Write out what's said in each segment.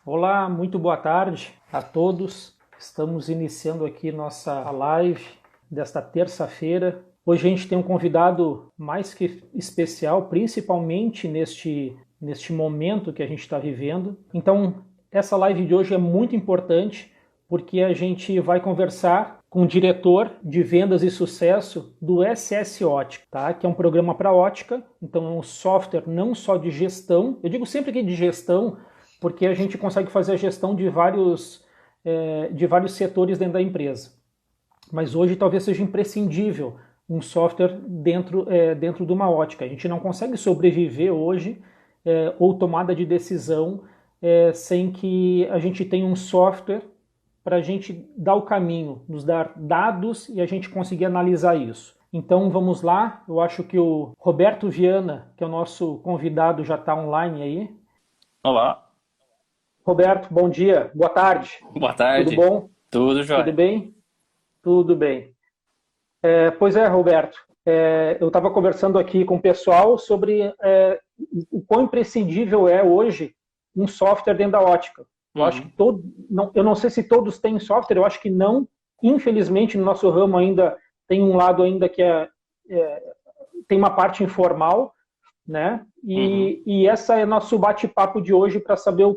Olá, muito boa tarde a todos. Estamos iniciando aqui nossa live desta terça-feira. Hoje a gente tem um convidado mais que especial, principalmente neste momento que a gente está vivendo. Então, essa live de hoje é muito importante porque a gente vai conversar com o diretor de vendas e sucesso do SS Ótica, tá? Que é um programa para ótica, então é um software não só de gestão, eu digo sempre que de gestão, porque a gente consegue fazer a gestão de vários setores dentro da empresa. Mas hoje talvez seja imprescindível um software dentro de uma ótica. A gente não consegue sobreviver hoje ou tomada de decisão sem que a gente tenha um software para a gente dar o caminho, nos dar dados e a gente conseguir analisar isso. Então vamos lá, eu acho que o Roberto Viana, que é o nosso convidado, já está online aí. Olá, Roberto, bom dia, boa tarde, boa tudo tarde. bom? Tudo Tudo jóia? bem? Tudo bem. Pois é, Roberto, eu estava conversando aqui com o pessoal sobre o quão imprescindível é hoje um software dentro da ótica. Eu acho que Uhum. eu não sei se todos têm software, eu acho que não. Infelizmente, no nosso ramo ainda tem um lado ainda é tem uma parte informal, né? Uhum. E essa é nosso bate-papo de hoje para saber o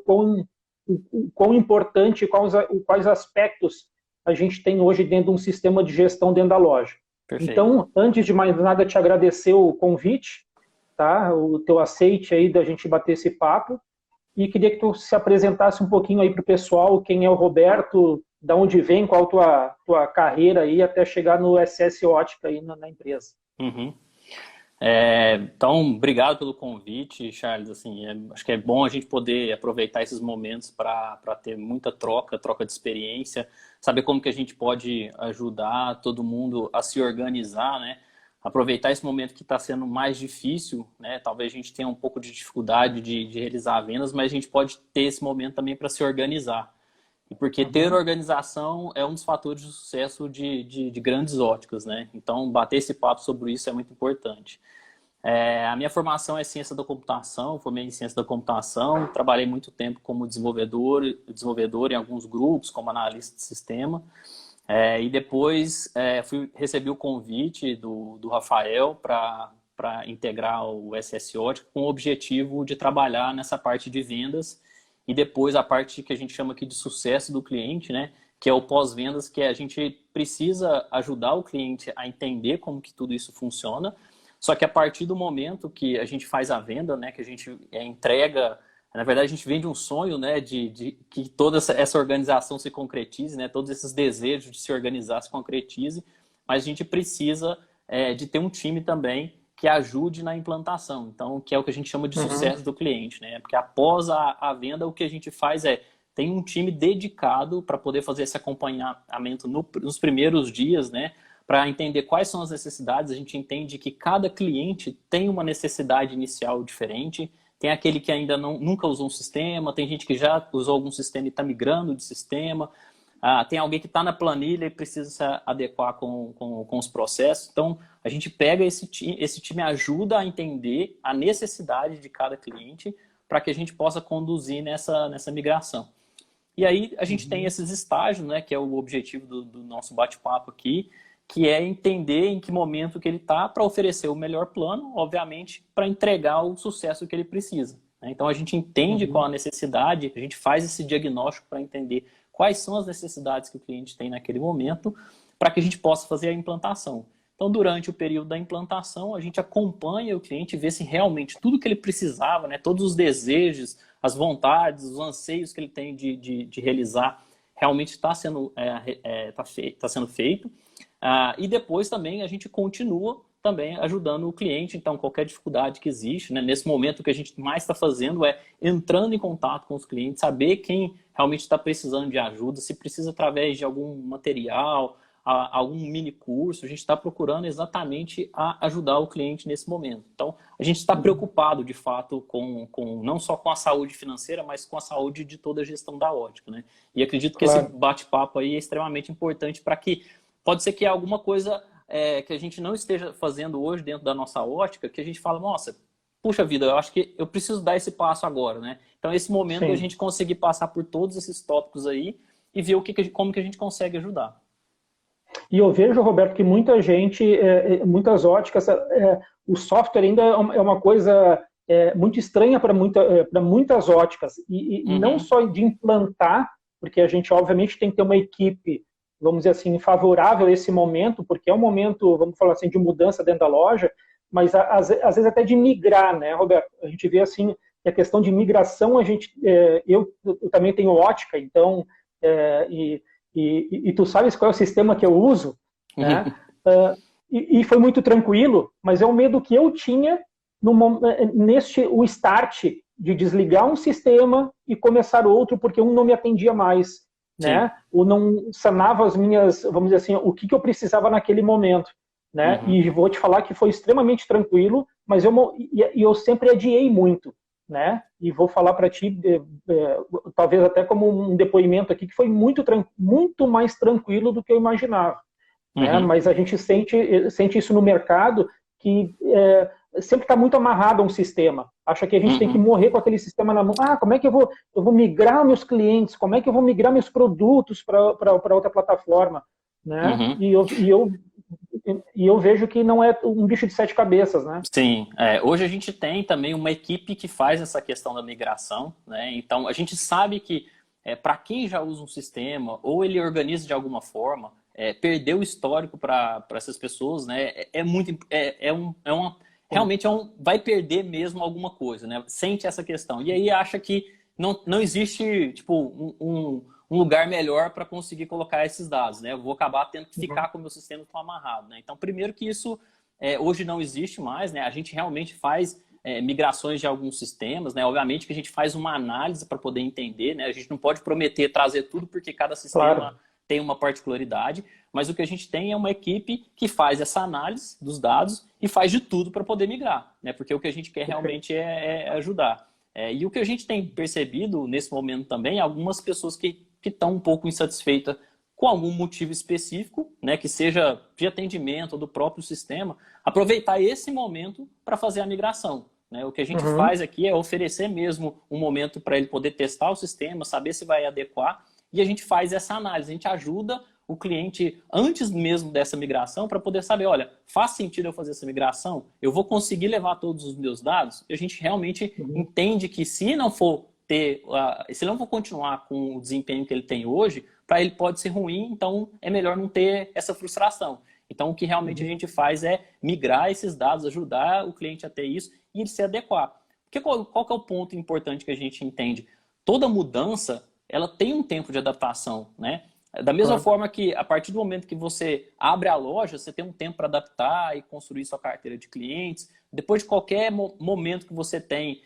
quão importante, quais aspectos a gente tem hoje dentro de um sistema de gestão dentro da loja. Perfeito. Então, antes de mais nada, te agradecer o convite, tá? O teu aceite aí da gente bater esse papo e queria que tu se apresentasse um pouquinho aí para o pessoal, quem é o Roberto, da onde vem, qual a tua carreira aí até chegar no SS Ótica aí na empresa. Uhum. Então, obrigado pelo convite, Charles. Assim, acho que é bom a gente poder aproveitar esses momentos para ter muita troca de experiência, saber como que a gente pode ajudar todo mundo a se organizar, né? Aproveitar esse momento que está sendo mais difícil, né? Talvez a gente tenha um pouco de dificuldade de realizar vendas, mas a gente pode ter esse momento também para se organizar. E porque ter Uhum. organização é um dos fatores de sucesso de grandes óticas, né? Então, bater esse papo sobre isso é muito importante. A minha formação é ciência da computação, formei em ciência da computação, trabalhei muito tempo como desenvolvedor em alguns grupos, como analista de sistema, e depois recebi o convite do Rafael para integrar o SS Ótica com o objetivo de trabalhar nessa parte de vendas e depois a parte que a gente chama aqui de sucesso do cliente, né? Que é o pós-vendas, que a gente precisa ajudar o cliente a entender como que tudo isso funciona. Só que a partir do momento que a gente faz a venda, né, que a gente entrega, na verdade a gente vende um sonho, né, de que toda essa organização se concretize, né, todos esses desejos de se organizar se concretize, mas a gente precisa de ter um time também que ajude na implantação. Então, que é o que a gente chama de Uhum. sucesso do cliente, né? Porque após a venda, o que a gente faz tem um time dedicado para poder fazer esse acompanhamento nos primeiros dias, né? Para entender quais são as necessidades. A gente entende que cada cliente tem uma necessidade inicial diferente. Tem aquele que ainda nunca usou um sistema, tem gente que já usou algum sistema e está migrando de sistema. Tem alguém que está na planilha e precisa se adequar com os processos. Então, a gente pega esse time ajuda a entender a necessidade de cada cliente para que a gente possa conduzir nessa migração. E aí a gente tem Uhum. esses estágios, né, que é o objetivo do nosso bate-papo aqui, que é entender em que momento que ele está para oferecer o melhor plano, obviamente, para entregar o sucesso que ele precisa. Né? Então a gente entende qual a Uhum. necessidade, a gente faz esse diagnóstico para entender quais são as necessidades que o cliente tem naquele momento, para que a gente possa fazer a implantação. Então, durante o período da implantação, a gente acompanha o cliente, vê se realmente tudo que ele precisava, né, todos os desejos, as vontades, os anseios que ele tem de realizar, realmente está sendo feito. E depois também a gente continua também ajudando o cliente. Então, qualquer dificuldade que existe, né, nesse momento o que a gente mais está fazendo é entrando em contato com os clientes, saber quem realmente está precisando de ajuda, se precisa através de algum material, algum mini curso, a gente está procurando exatamente ajudar o cliente nesse momento. Então, a gente está Uhum. preocupado, de fato, não só com a saúde financeira, mas com a saúde de toda a gestão da ótica, né? E acredito que esse Claro. bate-papo aí é extremamente importante para que pode ser que alguma coisa que a gente não esteja fazendo hoje dentro da nossa ótica, que a gente fala, nossa, puxa vida, eu acho que eu preciso dar esse passo agora, né? Então, esse momento Sim. a gente conseguir passar por todos esses tópicos aí e ver como que a gente consegue ajudar. E eu vejo, Roberto, que muita gente, muitas óticas, o software ainda é uma coisa muito estranha para muitas óticas. E não Uhum, só de implantar, porque a gente, obviamente, tem que ter uma equipe, vamos dizer assim, favorável a esse momento, porque é um momento, vamos falar assim, de mudança dentro da loja, mas às vezes até de migrar, né, Roberto? A gente vê assim, que a questão de migração, eu também tenho ótica, então, e tu sabes qual é o sistema que eu uso, né? E foi muito tranquilo, mas é um medo que eu tinha o start de desligar um sistema e começar outro, porque um não me atendia mais, sim. né? Ou não sanava as minhas, vamos dizer assim, o que eu precisava naquele momento, né? Uhum. E vou te falar que foi extremamente tranquilo, mas eu sempre adiei muito, né? E vou falar para ti, talvez até como um depoimento aqui, que foi muito mais tranquilo do que eu imaginava, né? Uhum. Mas a gente sente isso no mercado, que sempre está muito amarrado a um sistema. Acha que a gente tem que Uhum. morrer com aquele sistema na mão. Ah, como é que eu vou migrar meus clientes? Como é que eu vou migrar meus produtos para outra plataforma? Né? Uhum. E eu vejo que não é um bicho de sete cabeças, né? Sim, hoje a gente tem também uma equipe que faz essa questão da migração, né? Então a gente sabe que para quem já usa um sistema ou ele organiza de alguma forma, perder o histórico para essas pessoas, né? Realmente vai perder mesmo alguma coisa, né? Sente essa questão e aí acha que não existe tipo um lugar melhor para conseguir colocar esses dados, né? Eu vou acabar tendo que Uhum. ficar com o meu sistema tão amarrado, né? Então primeiro que isso hoje não existe mais, né? A gente realmente faz migrações de alguns sistemas, né? Obviamente que a gente faz uma análise para poder entender, né? A gente não pode prometer trazer tudo porque cada sistema Claro. tem uma particularidade, mas o que a gente tem é uma equipe que faz essa análise dos dados e faz de tudo para poder migrar, né? Porque o que a gente quer Perfeito. realmente é ajudar. E o que a gente tem percebido nesse momento também, algumas pessoas que estão um pouco insatisfeitas com algum motivo específico, né, que seja de atendimento ou do próprio sistema, aproveitar esse momento para fazer a migração. Né? O que a gente Uhum. faz aqui é oferecer mesmo um momento para ele poder testar o sistema, saber se vai adequar, e a gente faz essa análise, a gente ajuda o cliente antes mesmo dessa migração para poder saber, olha, faz sentido eu fazer essa migração? Eu vou conseguir levar todos os meus dados? E a gente realmente Uhum. entende que se não for se ele não for continuar com o desempenho que ele tem hoje, para ele pode ser ruim, então é melhor não ter essa frustração. Então, o que realmente a Uhum. gente faz é migrar esses dados, ajudar o cliente a ter isso e ele se adequar. Porque qual que é o ponto importante que a gente entende? Toda mudança, ela tem um tempo de adaptação, né? Da mesma Claro. forma que a partir do momento que você abre a loja, você tem um tempo para adaptar e construir sua carteira de clientes. Depois de qualquer momento que você tem,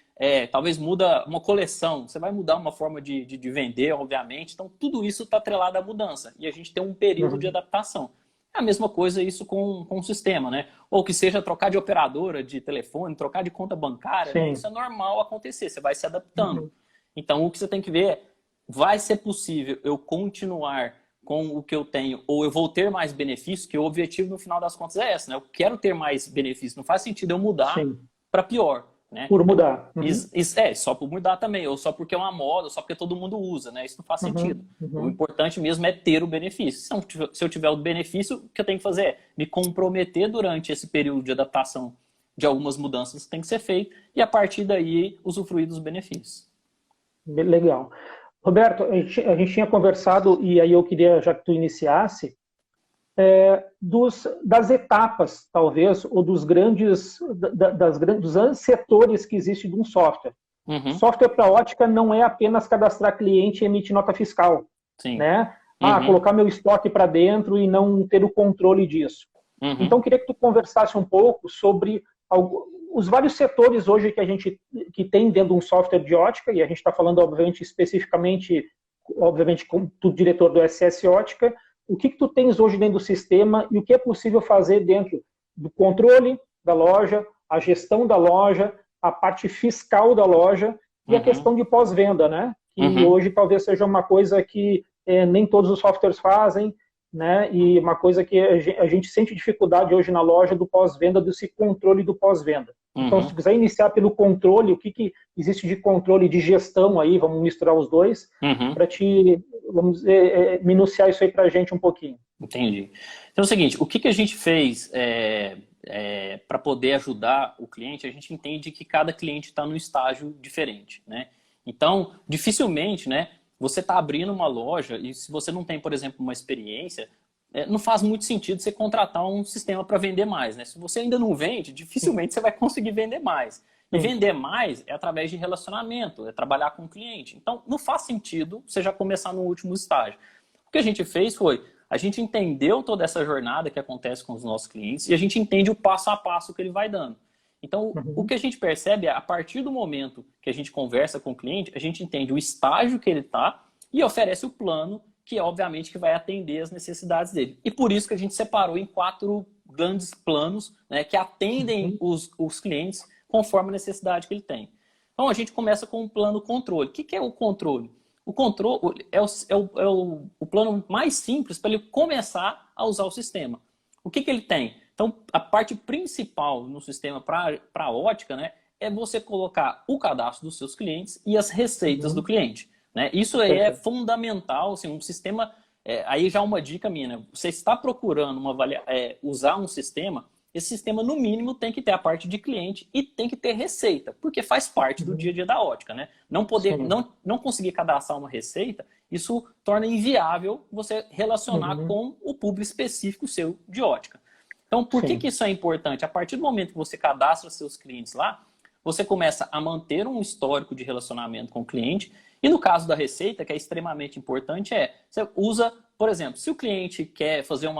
talvez muda uma coleção, você vai mudar uma forma de vender, obviamente. Então, tudo isso está atrelado à mudança. E a gente tem um período de Uhum. adaptação. É a mesma coisa isso com o sistema, né? Ou que seja trocar de operadora de telefone, trocar de conta bancária, né? Isso Sim. é normal acontecer, você vai se adaptando. Uhum. Então, o que você tem que ver é, vai ser possível eu continuar com o que eu tenho, ou eu vou ter mais benefícios, que o objetivo no final das contas é esse, né? Eu quero ter mais benefícios, não faz sentido eu mudar Sim. para pior, né? Por mudar. Uhum. Só por mudar também, ou só porque é uma moda, ou só porque todo mundo usa, né? Isso não faz sentido. Uhum. O Uhum. importante mesmo é ter o benefício. Se eu tiver o benefício, o que eu tenho que fazer é me comprometer durante esse período de adaptação de algumas mudanças que tem que ser feito e a partir daí usufruir dos benefícios. Legal. Roberto, a gente tinha conversado, e aí eu queria, já que tu iniciasse, das etapas, talvez, ou dos grandes setores que existem de um software. Uhum, Software para ótica não é apenas cadastrar cliente e emitir nota fiscal, sim. né? Uhum, Colocar meu estoque para dentro e não ter o controle disso. Então, uhum, queria que tu conversasse um pouco sobre os vários setores hoje que tem dentro de um software de ótica, e a gente está falando, obviamente, especificamente, obviamente, como tu, diretor do SS Ótica, o que tu tens hoje dentro do sistema e o que é possível fazer dentro do controle da loja, a gestão da loja, a parte fiscal da loja e a uhum, questão de pós-venda, né? Que uhum, hoje talvez seja uma coisa que nem todos os softwares fazem, né? E uma coisa que a gente sente dificuldade hoje na loja do pós-venda, desse controle do pós-venda. Então, Uhum. se quiser iniciar pelo controle, o que existe de controle de gestão aí, vamos misturar os dois, Uhum. para vamos dizer, minuciar isso aí para a gente um pouquinho. Entendi. Então é o seguinte, o que a gente fez para poder ajudar o cliente? A gente entende que cada cliente está num estágio diferente, né? Então, dificilmente, né, você está abrindo uma loja e se você não tem, por exemplo, uma experiência, não faz muito sentido você contratar um sistema para vender mais, né? Se você ainda não vende, dificilmente você vai conseguir vender mais. E Sim. vender mais é através de relacionamento, é trabalhar com o cliente. Então, não faz sentido você já começar no último estágio. O que a gente fez foi, a gente entendeu toda essa jornada que acontece com os nossos clientes e a gente entende o passo a passo que ele vai dando. Então, o Uhum. que a gente percebe é, a partir do momento que a gente conversa com o cliente, a gente entende o estágio que ele está e oferece o plano que, obviamente, que vai atender as necessidades dele. E por isso que a gente separou em 4 grandes planos, né, que atendem Uhum. os clientes conforme a necessidade que ele tem. Então, a gente começa com o plano controle. O que é o controle? O controle o plano mais simples para ele começar a usar o sistema. O que ele tem? Então, a parte principal no sistema para a ótica, né, é você colocar o cadastro dos seus clientes e as receitas do Uhum. cliente. Né? Isso aí é Perfeito. fundamental, assim, um sistema... aí já uma dica minha, né? Você está procurando usar um sistema, esse sistema, no mínimo, tem que ter a parte de cliente e tem que ter receita, porque faz parte do dia Uhum. a dia da ótica, né? Sim. Não conseguir cadastrar uma receita, isso torna inviável você relacionar Uhum. com o público específico seu de ótica. Então, por que Sim. isso é importante? A partir do momento que você cadastra seus clientes lá, você começa a manter um histórico de relacionamento com o cliente. E no caso da receita, que é extremamente importante, você usa, por exemplo, se o cliente quer fazer um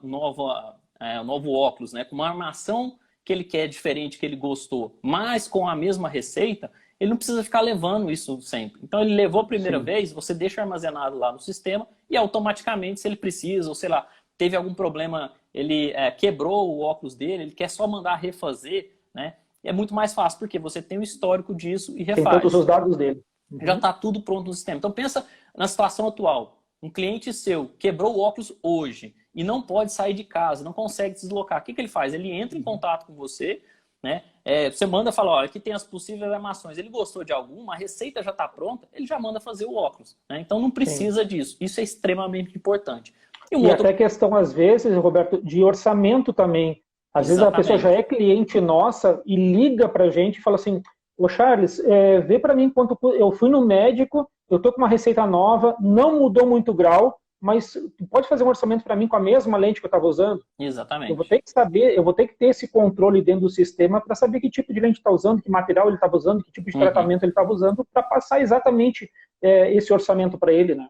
novo óculos, né, com uma armação que ele quer diferente, que ele gostou, mas com a mesma receita, ele não precisa ficar levando isso sempre. Então, ele levou a primeira Sim. vez, você deixa armazenado lá no sistema e automaticamente, se ele precisa, ou sei lá, teve algum problema, ele quebrou o óculos dele, ele quer só mandar refazer, né? É muito mais fácil, porque você tem o histórico disso e Tem todos refaz. os dados dele. Já Uhum. está tudo pronto no sistema. Então pensa na situação atual. Um cliente seu quebrou o óculos hoje e não pode sair de casa, não consegue se deslocar. O que ele faz? Ele entra em Uhum. contato com você, né? Você manda falar, olha, aqui tem as possíveis armações. Ele gostou de alguma, a receita já está pronta, ele já manda fazer o óculos. Né? Então não Sim. precisa disso. Isso é extremamente importante. E um E até outro... questão, às vezes, Roberto, de orçamento também. Às vezes a pessoa já Exatamente. é cliente nossa e liga para a gente e fala assim, ô Charles, vê para mim quanto eu fui no médico, eu tô com uma receita nova, não mudou muito o grau, mas tu pode fazer um orçamento para mim com a mesma lente que eu estava usando? Eu vou Exatamente. ter que saber, eu vou ter que ter esse controle dentro do sistema para saber que tipo de lente está usando, que material ele estava usando, que tipo de Uhum. tratamento ele estava usando, para passar exatamente esse orçamento para ele, né?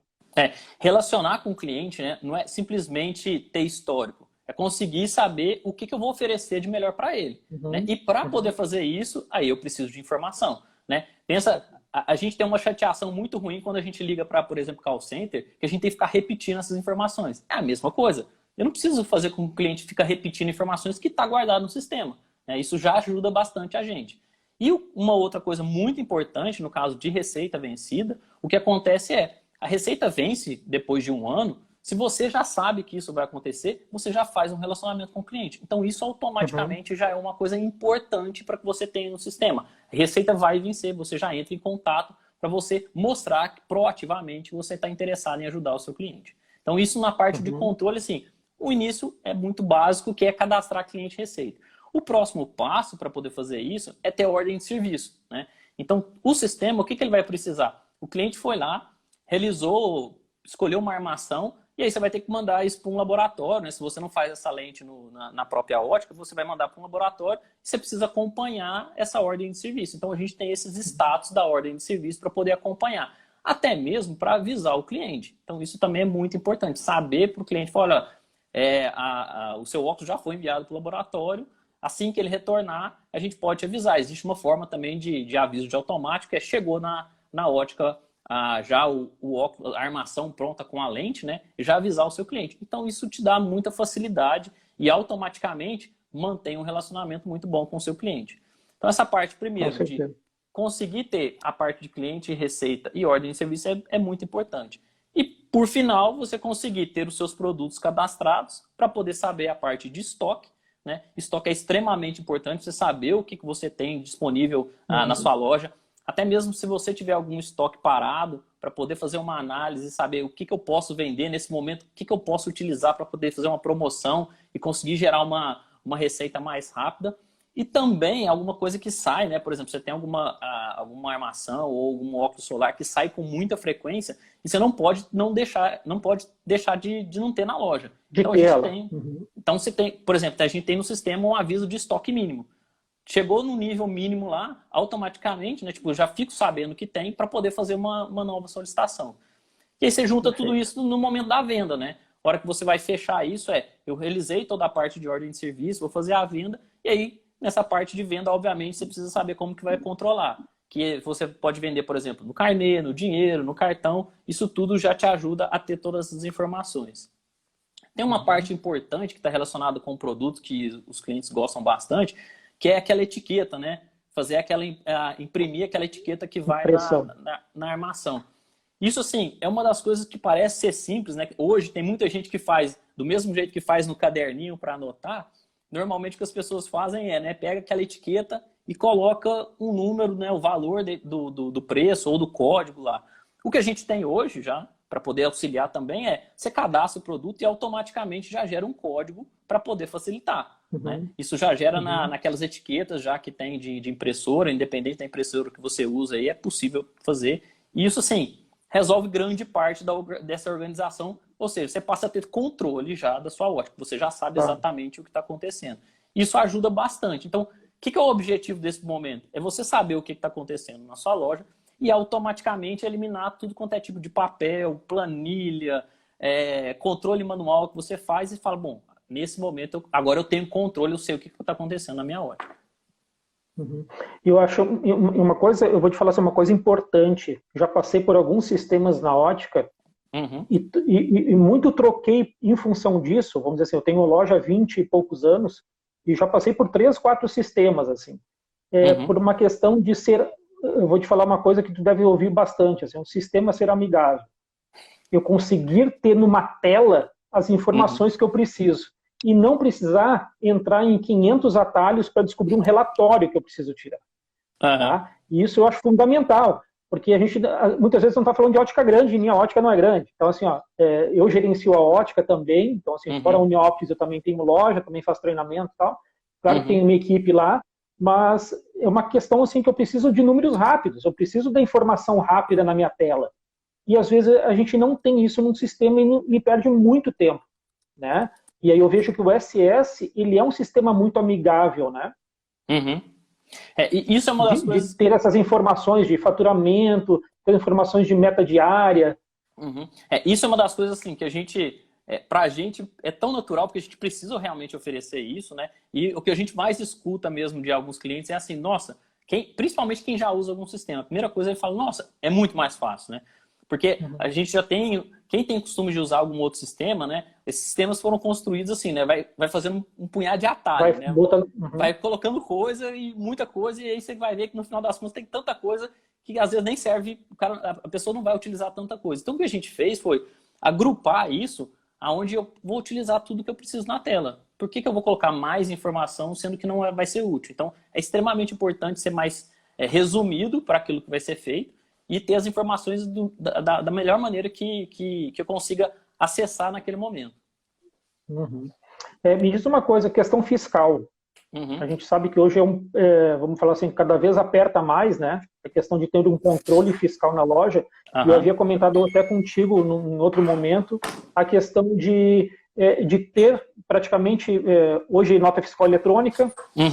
Relacionar com o cliente, né, não é simplesmente ter histórico, é conseguir saber o que eu vou oferecer de melhor para ele. Né? Uhum, E para poder uhum, fazer isso, aí eu preciso de informação. Né? Pensa, a gente tem uma chateação muito ruim quando a gente liga para, por exemplo, call center, que a gente tem que ficar repetindo essas informações. É a mesma coisa. Eu não preciso fazer com que o cliente fique repetindo informações que está guardado no sistema. Né? Isso já ajuda bastante a gente. E uma outra coisa muito importante, no caso de receita vencida, o que acontece é, a receita vence depois de um ano, se você já sabe que isso vai acontecer, você já faz um relacionamento com o cliente. Então isso uhum. automaticamente já é uma coisa importante para que você tenha no sistema. A receita vai vencer, você já entra em contato para você mostrar que proativamente você está interessado em ajudar o seu cliente. Então isso na parte de Uhum. controle, assim, o início é muito básico, que é cadastrar cliente e receita. O próximo passo para poder fazer isso é ter ordem de serviço. Né? Então o sistema, o que ele vai precisar? O cliente foi lá, realizou, escolheu uma armação, e aí você vai ter que mandar isso para um laboratório, né? Se você não faz essa lente na própria ótica, você vai mandar para um laboratório e você precisa acompanhar essa ordem de serviço. Então a gente tem esses status da ordem de serviço para poder acompanhar, até mesmo para avisar o cliente. Então isso também é muito importante, saber para o cliente, falar, olha, o seu óculos já foi enviado para o laboratório, assim que ele retornar, a gente pode te avisar. Existe uma forma também de aviso de automático, que chegou na ótica já o óculos, a armação pronta com a lente, né? E já avisar o seu cliente. Então isso te dá muita facilidade e automaticamente mantém um relacionamento muito bom com o seu cliente. Então essa parte Com primeiro de certeza. conseguir ter a parte de cliente, receita e ordem de serviço é muito importante. E por final, você conseguir ter os seus produtos cadastrados para poder saber a parte de estoque, né? Estoque é extremamente importante, você saber o que você tem disponível na sua loja. Até mesmo se você tiver algum estoque parado, para poder fazer uma análise, saber o que eu posso vender nesse momento, o que eu posso utilizar para poder fazer uma promoção e conseguir gerar uma receita mais rápida. E também alguma coisa que sai, né? Por exemplo, você tem alguma armação ou algum óculos solar que sai com muita frequência e você não pode deixar de não ter na loja. Então, a gente tem, então você tem, por exemplo, a gente tem no sistema um aviso de estoque mínimo. Chegou no nível mínimo lá, automaticamente, né? Tipo, eu já fico sabendo que tem para poder fazer uma nova solicitação. E aí você junta tudo isso no momento da venda, né? A hora que você vai fechar isso eu realizei toda a parte de ordem de serviço, vou fazer a venda, e aí nessa parte de venda, obviamente, você precisa saber como que vai controlar. Que você pode vender, por exemplo, no carnê, no dinheiro, no cartão, isso tudo já te ajuda a ter todas essas informações. Tem uma parte importante que está relacionada com o produto que os clientes gostam bastante, que é aquela etiqueta, né? Imprimir aquela etiqueta que vai na armação. Isso, assim, é uma das coisas que parece ser simples, né? Hoje tem muita gente que faz do mesmo jeito que faz no caderninho para anotar. Normalmente o que as pessoas fazem né? Pega aquela etiqueta e coloca um número, né? O valor do preço ou do código lá. O que a gente tem hoje já, para poder auxiliar também, você cadastra o produto e automaticamente já gera um código para poder facilitar. Né? Isso já gera naquelas etiquetas já que tem de impressora, independente da impressora que você usa, aí é possível fazer. E isso, assim, resolve grande parte dessa organização, ou seja, você passa a ter controle já da sua ótica, você já sabe exatamente o que está acontecendo. Isso ajuda bastante. Então, o que é o objetivo desse momento? É você saber o que está acontecendo na sua loja e automaticamente eliminar tudo quanto é tipo de papel, planilha, controle manual que você faz e fala, bom, nesse momento, agora eu tenho controle, eu sei o que está acontecendo na minha ótica. Eu acho uma coisa, eu vou te falar assim, uma coisa importante. Já passei por alguns sistemas na ótica e muito troquei em função disso. Vamos dizer assim, eu tenho loja há 20 e poucos anos e já passei por 3, 4 sistemas, assim. Por uma questão de ser, eu vou te falar uma coisa que tu deve ouvir bastante, assim, um sistema ser amigável. Eu conseguir ter numa tela as informações que eu preciso. E não precisar entrar em 500 atalhos para descobrir um relatório que eu preciso tirar. Tá? E isso eu acho fundamental, porque a gente muitas vezes não está falando de ótica grande, e minha ótica não é grande. Então, assim, eu gerencio a ótica também, então, assim, fora a Unioptis, eu também tenho loja, também faço treinamento e tal. Claro que tem uma equipe lá, mas é uma questão assim, que eu preciso de números rápidos, eu preciso da informação rápida na minha tela. E às vezes a gente não tem isso num sistema e me perde muito tempo, né? E aí eu vejo que o SS, ele é um sistema muito amigável, né? Isso é uma das coisas... De ter essas informações de faturamento, ter informações de meta diária. Isso é uma das coisas assim, que a gente... pra gente é tão natural, porque a gente precisa realmente oferecer isso, né? E o que a gente mais escuta mesmo de alguns clientes é assim, nossa, principalmente quem já usa algum sistema, a primeira coisa ele fala, nossa, é muito mais fácil, né? Porque a gente já tem... Quem tem costume de usar algum outro sistema, né? Esses sistemas foram construídos assim, né? Vai fazendo um punhado de atalho, né? Vai colocando coisa e muita coisa, e aí você vai ver que no final das contas tem tanta coisa que às vezes nem serve, a pessoa não vai utilizar tanta coisa. Então o que a gente fez foi agrupar isso aonde eu vou utilizar tudo que eu preciso na tela. Por que eu vou colocar mais informação sendo que não vai ser útil? Então é extremamente importante ser mais resumido para aquilo que vai ser feito e ter as informações da melhor maneira que eu consiga acessar naquele momento. Me diz uma coisa, questão fiscal. A gente sabe que hoje vamos falar assim, cada vez aperta mais, né? A questão de ter um controle fiscal na loja. Eu havia comentado até contigo num outro momento a questão de ter praticamente hoje nota fiscal eletrônica,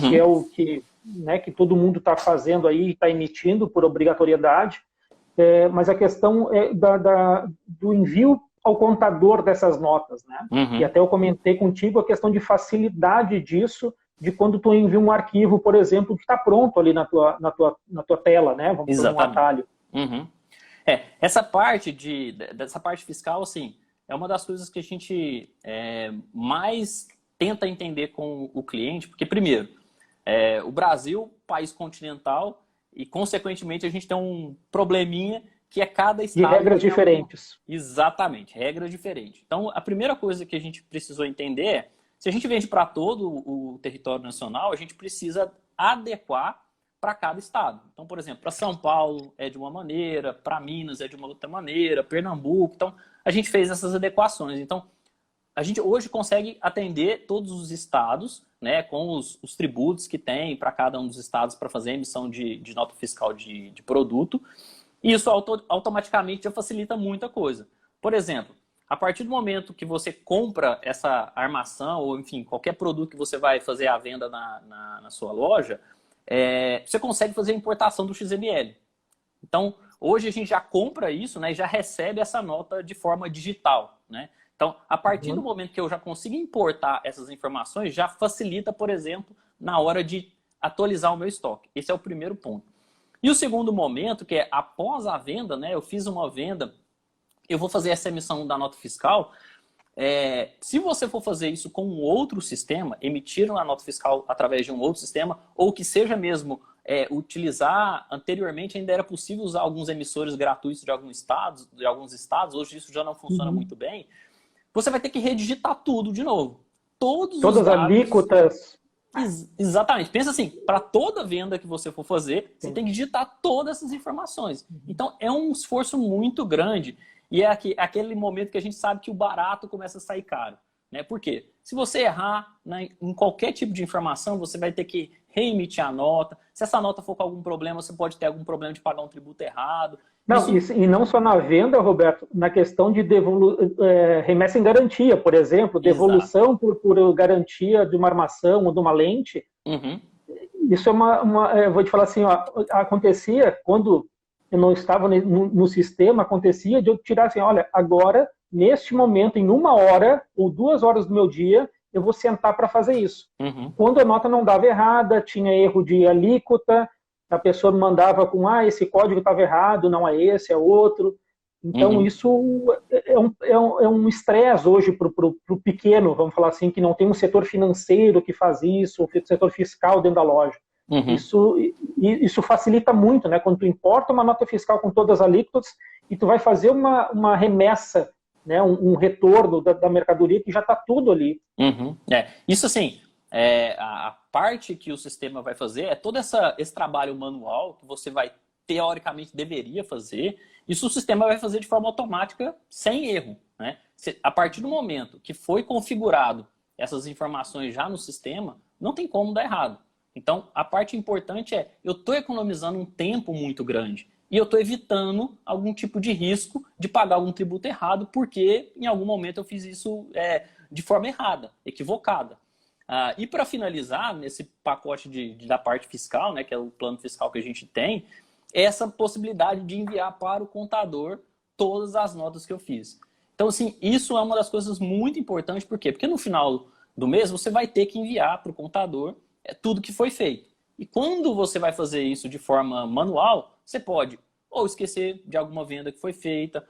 que é o que, né, que todo mundo está fazendo aí, está emitindo por obrigatoriedade. Mas a questão do envio ao contador dessas notas, né? E até eu comentei contigo a questão de facilidade disso, de quando tu envia um arquivo, por exemplo, que está pronto ali na tua tela, né? Vamos fazer um atalho. Essa parte fiscal, assim, é uma das coisas que a gente mais tenta entender com o cliente, porque, primeiro, o Brasil, país continental, e, consequentemente, a gente tem um probleminha que é cada estado... De regras diferentes. Exatamente, regra diferente. Então, a primeira coisa que a gente precisou entender Se a gente vende para todo o território nacional, a gente precisa adequar para cada estado. Então, por exemplo, para São Paulo é de uma maneira, para Minas é de uma outra maneira, Pernambuco. Então, a gente fez essas adequações. Então, a gente hoje consegue atender todos os estados, né, com os tributos que tem para cada um dos estados para fazer a emissão de nota fiscal de produto. E isso automaticamente já facilita muita coisa. Por exemplo, a partir do momento que você compra essa armação, ou enfim, qualquer produto que você vai fazer à venda na sua loja, você consegue fazer a importação do XML. Então, hoje a gente já compra isso, né, e já recebe essa nota de forma digital, né? Então, a partir do momento que eu já consigo importar essas informações, já facilita, por exemplo, na hora de atualizar o meu estoque. Esse é o primeiro ponto. E o segundo momento, que é após a venda, né, eu fiz uma venda, eu vou fazer essa emissão da nota fiscal. Se você for fazer isso com um outro sistema, emitir uma nota fiscal através de um outro sistema, ou que seja mesmo utilizar, anteriormente ainda era possível usar alguns emissores gratuitos de alguns estados, hoje isso já não funciona muito bem, você vai ter que redigitar tudo de novo. Todas as alíquotas. Exatamente. Pensa assim, para toda venda que você for fazer, você tem que digitar todas essas informações. Então, é um esforço muito grande. E é aquele momento que a gente sabe que o barato começa a sair caro. Né? Por quê? Se você errar em qualquer tipo de informação, você vai ter que reemitir a nota. Se essa nota for com algum problema, você pode ter algum problema de pagar um tributo errado. Não, e não só na venda, Roberto, na questão de remessa em garantia, por exemplo, devolução por garantia de uma armação ou de uma lente. Isso eu vou te falar assim, ó, acontecia quando eu não estava no sistema, acontecia de eu tirar assim, olha, agora, neste momento, em 1 hora ou 2 horas do meu dia, eu vou sentar para fazer isso. Quando a nota não dava errada, tinha erro de alíquota, a pessoa me mandava com, esse código estava errado, não é esse, é outro. Então, isso é um estresse hoje para o pequeno, vamos falar assim, que não tem um setor financeiro que faz isso, um setor fiscal dentro da loja. Isso facilita muito, né? Quando tu importa uma nota fiscal com todas as alíquotas e tu vai fazer uma remessa, né? Um retorno da mercadoria que já está tudo ali. Isso assim, a parte que o sistema vai fazer é todo esse trabalho manual que você vai, teoricamente, deveria fazer. Isso o sistema vai fazer de forma automática, sem erro. Né? A partir do momento que foi configurado essas informações já no sistema, não tem como dar errado. Então, a parte importante eu estou economizando um tempo muito grande e eu estou evitando algum tipo de risco de pagar algum tributo errado porque em algum momento eu fiz isso de forma errada, equivocada. E para finalizar, nesse pacote da parte fiscal, né, que é o plano fiscal que a gente tem, essa possibilidade de enviar para o contador todas as notas que eu fiz. Então, assim, isso é uma das coisas muito importantes. Por quê? Porque no final do mês você vai ter que enviar para o contador tudo que foi feito. E quando você vai fazer isso de forma manual, você pode ou esquecer de alguma venda que foi feita,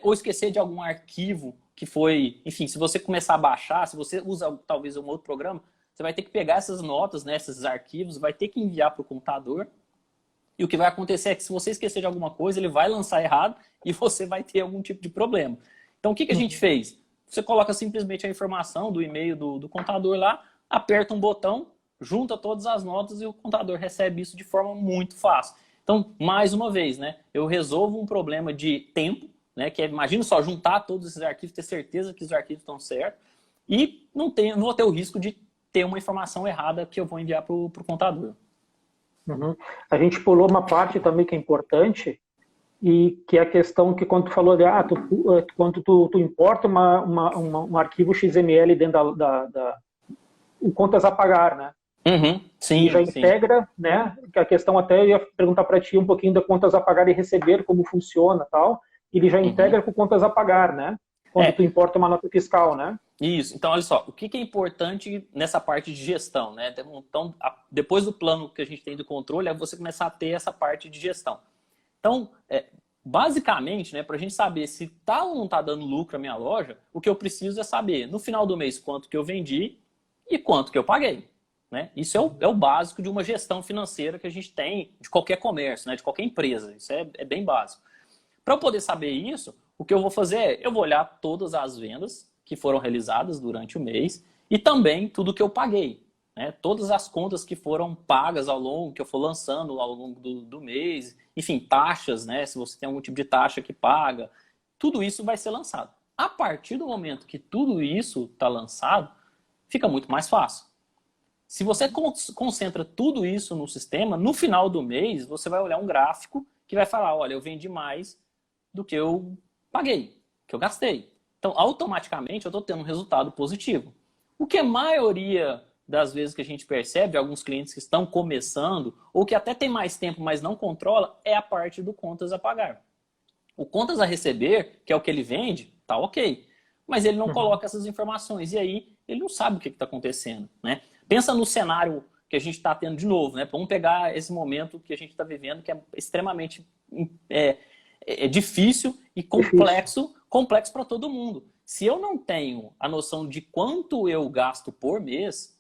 ou esquecer de algum arquivo que foi... Enfim, se você começar a baixar, se você usa talvez um outro programa, você vai ter que pegar essas notas, né, esses arquivos, vai ter que enviar para o contador. E o que vai acontecer é que se você esquecer de alguma coisa, ele vai lançar errado e você vai ter algum tipo de problema. Então, o que a gente fez? Você coloca simplesmente a informação do e-mail do contador lá, aperta um botão, junta todas as notas e o contador recebe isso de forma muito fácil. Então, mais uma vez, né, eu resolvo um problema de tempo, né, que imagina só juntar todos esses arquivos, ter certeza que os arquivos estão certos e não vou ter o risco de ter uma informação errada que eu vou enviar para o contador. A gente pulou uma parte também que é importante, e que é a questão que quando tu falou de quando tu importa um arquivo XML dentro o contas a pagar, né? Sim, e já integra, né? A questão até eu ia perguntar para ti um pouquinho da contas a pagar e receber, como funciona, tal. Ele já integra com contas a pagar, né? Quando tu importa uma nota fiscal, né? Isso. Então, olha só, o que é importante nessa parte de gestão, né? Então, depois do plano que a gente tem do controle, é você começar a ter essa parte de gestão. Então, basicamente, né, para a gente saber se está ou não está dando lucro a minha loja, o que eu preciso é saber, no final do mês, quanto que eu vendi e quanto que eu paguei. Né? Isso é o básico de uma gestão financeira que a gente tem de qualquer comércio, né, de qualquer empresa. Isso é bem básico. Para eu poder saber isso, o que eu vou fazer eu vou olhar todas as vendas que foram realizadas durante o mês E também tudo que eu paguei, né? Todas as contas que foram pagas ao longo, que eu for lançando ao longo do mês, enfim, taxas, né? Se você tem algum tipo de taxa que paga, tudo isso vai ser lançado. A partir do momento que tudo isso está lançado, fica muito mais fácil. Se você concentra tudo isso no sistema, no final do mês, você vai olhar um gráfico que vai falar, olha, eu vendi mais do que eu paguei, que eu gastei. Então, automaticamente, eu estou tendo um resultado positivo. O que a maioria das vezes que a gente percebe, alguns clientes que estão começando, ou que até tem mais tempo, mas não controla, é a parte do contas a pagar. O contas a receber, que é o que ele vende, tá ok. Mas ele não coloca essas informações. E aí, ele não sabe o que está acontecendo, né? Pensa no cenário que a gente está tendo de novo, né? Vamos pegar esse momento que a gente está vivendo, que é extremamente difícil e complexo para todo mundo. Se eu não tenho a noção de quanto eu gasto por mês,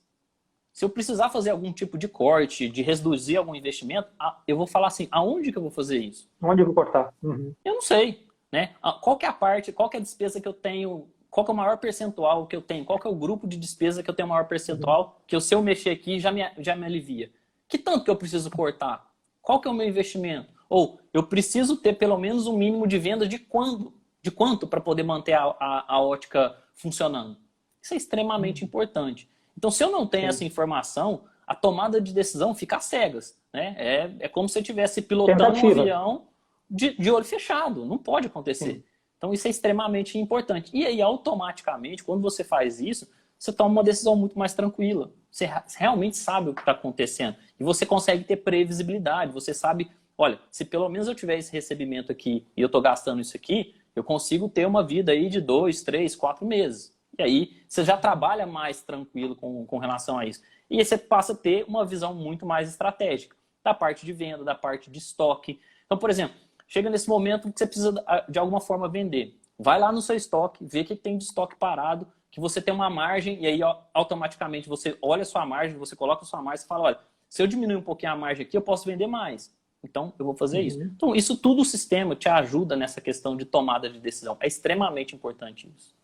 se eu precisar fazer algum tipo de corte, de reduzir algum investimento, eu vou falar assim, aonde que eu vou fazer isso? Onde eu vou cortar? Eu não sei, né? Qual que é a parte, qual que é a despesa que eu tenho, qual que é o maior percentual que eu tenho, qual que é o grupo de despesa que eu tenho o maior percentual, que se eu mexer aqui já me alivia. Que tanto que eu preciso cortar? Qual que é o meu investimento? Ou eu preciso ter pelo menos um mínimo de venda de quanto para poder manter a ótica funcionando? Isso é extremamente importante. Então, se eu não tenho essa informação, a tomada de decisão fica às cegas, né? É como se eu estivesse pilotando um avião de olho fechado. Não pode acontecer. Sim. Então, isso é extremamente importante. E aí, automaticamente, quando você faz isso, você toma uma decisão muito mais tranquila. Você realmente sabe o que está acontecendo. E você consegue ter previsibilidade. Você sabe, olha, se pelo menos eu tiver esse recebimento aqui e eu estou gastando isso aqui, eu consigo ter uma vida aí de 2, 3, 4 meses. E aí você já trabalha mais tranquilo com relação a isso. E aí você passa a ter uma visão muito mais estratégica da parte de venda, da parte de estoque. Então, por exemplo, chega nesse momento que você precisa de alguma forma vender. Vai lá no seu estoque, vê o que tem de estoque parado, que você tem uma margem, e aí automaticamente você olha a sua margem, você coloca a sua margem e fala, olha, se eu diminuir um pouquinho a margem aqui, eu posso vender mais. Então, eu vou fazer isso. Então, isso tudo o sistema te ajuda nessa questão de tomada de decisão. É extremamente importante isso.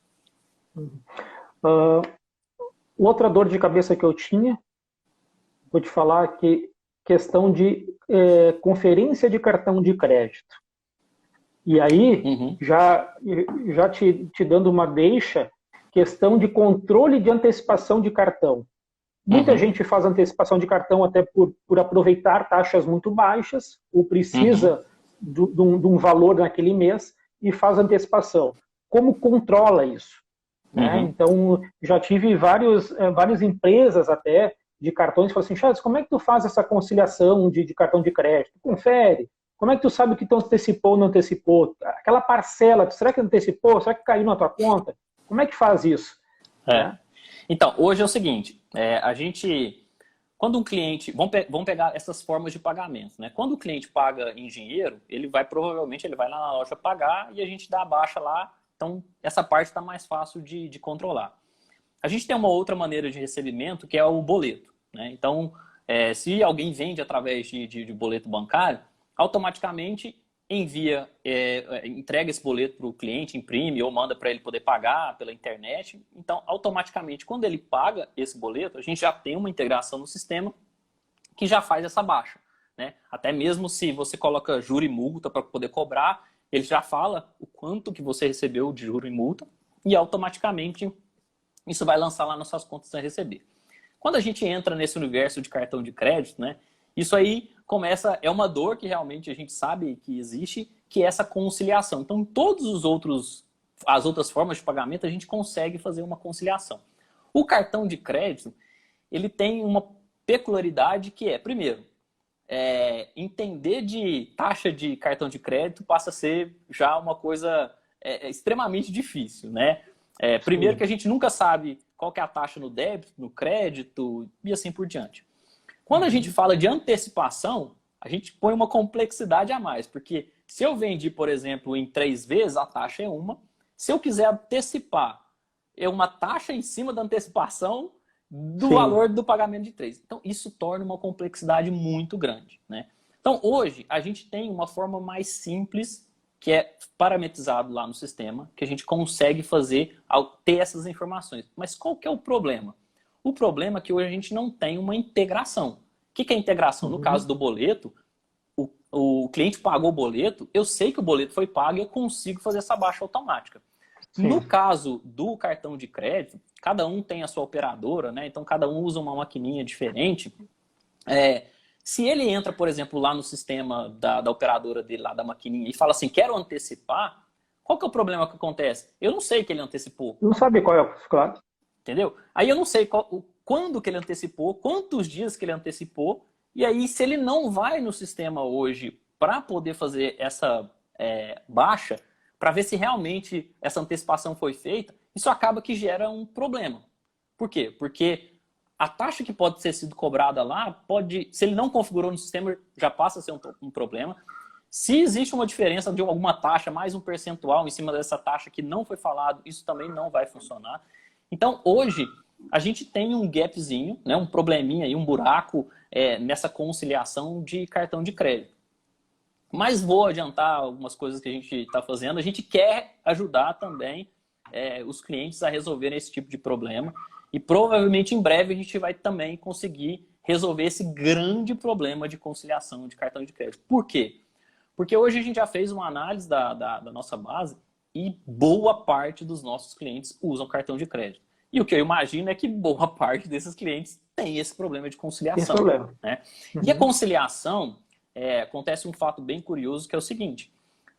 Outra dor de cabeça que eu tinha, vou te falar que questão de conferência de cartão de crédito. E aí, já te dando uma deixa, questão de controle de antecipação de cartão. Muita gente faz antecipação de cartão até por aproveitar taxas muito baixas, ou precisa de um valor naquele mês e faz antecipação. Como controla isso? Né? Então, já tive várias empresas até de cartões que falam assim, Charles, como é que tu faz essa conciliação de cartão de crédito? Confere. Como é que tu sabe o que tu antecipou ou não antecipou? Aquela parcela, será que antecipou? Será que caiu na tua conta? Como é que faz isso? Né? Então, hoje é o seguinte, quando um cliente, vamos pegar essas formas de pagamento, né? Quando o cliente paga em dinheiro, provavelmente ele vai lá na loja pagar e a gente dá a baixa lá, então essa parte está mais fácil de controlar. A gente tem uma outra maneira de recebimento que é o boleto, né? Então, se alguém vende através de boleto bancário, automaticamente entrega esse boleto para o cliente, imprime ou manda para ele poder pagar pela internet. Então, automaticamente, quando ele paga esse boleto, a gente já tem uma integração no sistema que já faz essa baixa, né? Até mesmo se você coloca juro e multa para poder cobrar, ele já fala o quanto que você recebeu de juro e multa e automaticamente isso vai lançar lá nas suas contas a receber. Quando a gente entra nesse universo de cartão de crédito, né? Isso aí é uma dor que realmente a gente sabe que existe, que é essa conciliação. Então, as outras formas de pagamento, a gente consegue fazer uma conciliação. O cartão de crédito, ele tem uma peculiaridade que primeiro, entender de taxa de cartão de crédito passa a ser já uma coisa extremamente difícil, né? Primeiro que a gente nunca sabe qual que é a taxa no débito, no crédito e assim por diante. Quando a gente fala de antecipação, a gente põe uma complexidade a mais, porque se eu vendi, por exemplo, em 3 vezes, a taxa é uma. Se eu quiser antecipar, é uma taxa em cima da antecipação do valor do pagamento de 3. Então, isso torna uma complexidade muito grande, né? Então, hoje, a gente tem uma forma mais simples que é parametrizado lá no sistema, que a gente consegue fazer ao ter essas informações. Mas qual que é o problema? O problema é que hoje a gente não tem uma integração. O que é integração? No caso do boleto, o cliente pagou o boleto, eu sei que o boleto foi pago e eu consigo fazer essa baixa automática. Sim. No caso do cartão de crédito, cada um tem a sua operadora, né? Então cada um usa uma maquininha diferente. Se ele entra, por exemplo, lá no sistema da operadora dele, lá da maquininha, e fala assim, quero antecipar, qual que é o problema que acontece? Eu não sei que ele antecipou. Não sabe qual é o claro. Entendeu? Aí eu não sei quando que ele antecipou, quantos dias que ele antecipou, e aí se ele não vai no sistema hoje para poder fazer essa baixa, para ver se realmente essa antecipação foi feita, isso acaba que gera um problema. Por quê? Porque a taxa que pode ter sido cobrada lá, se ele não configurou no sistema, já passa a ser um problema. Se existe uma diferença de alguma taxa, mais um percentual em cima dessa taxa que não foi falado, isso também não vai funcionar. Então, hoje, a gente tem um gapzinho, né, um probleminha aí, um buraco nessa conciliação de cartão de crédito. Mas vou adiantar algumas coisas que a gente está fazendo. A gente quer ajudar também os clientes a resolverem esse tipo de problema. E provavelmente em breve a gente vai também conseguir resolver esse grande problema de conciliação de cartão de crédito. Por quê? Porque hoje a gente já fez uma análise da nossa base e boa parte dos nossos clientes usam cartão de crédito. E o que eu imagino é que boa parte desses clientes tem esse problema de conciliação. Esse problema. Né? E a conciliação, acontece um fato bem curioso, que é o seguinte.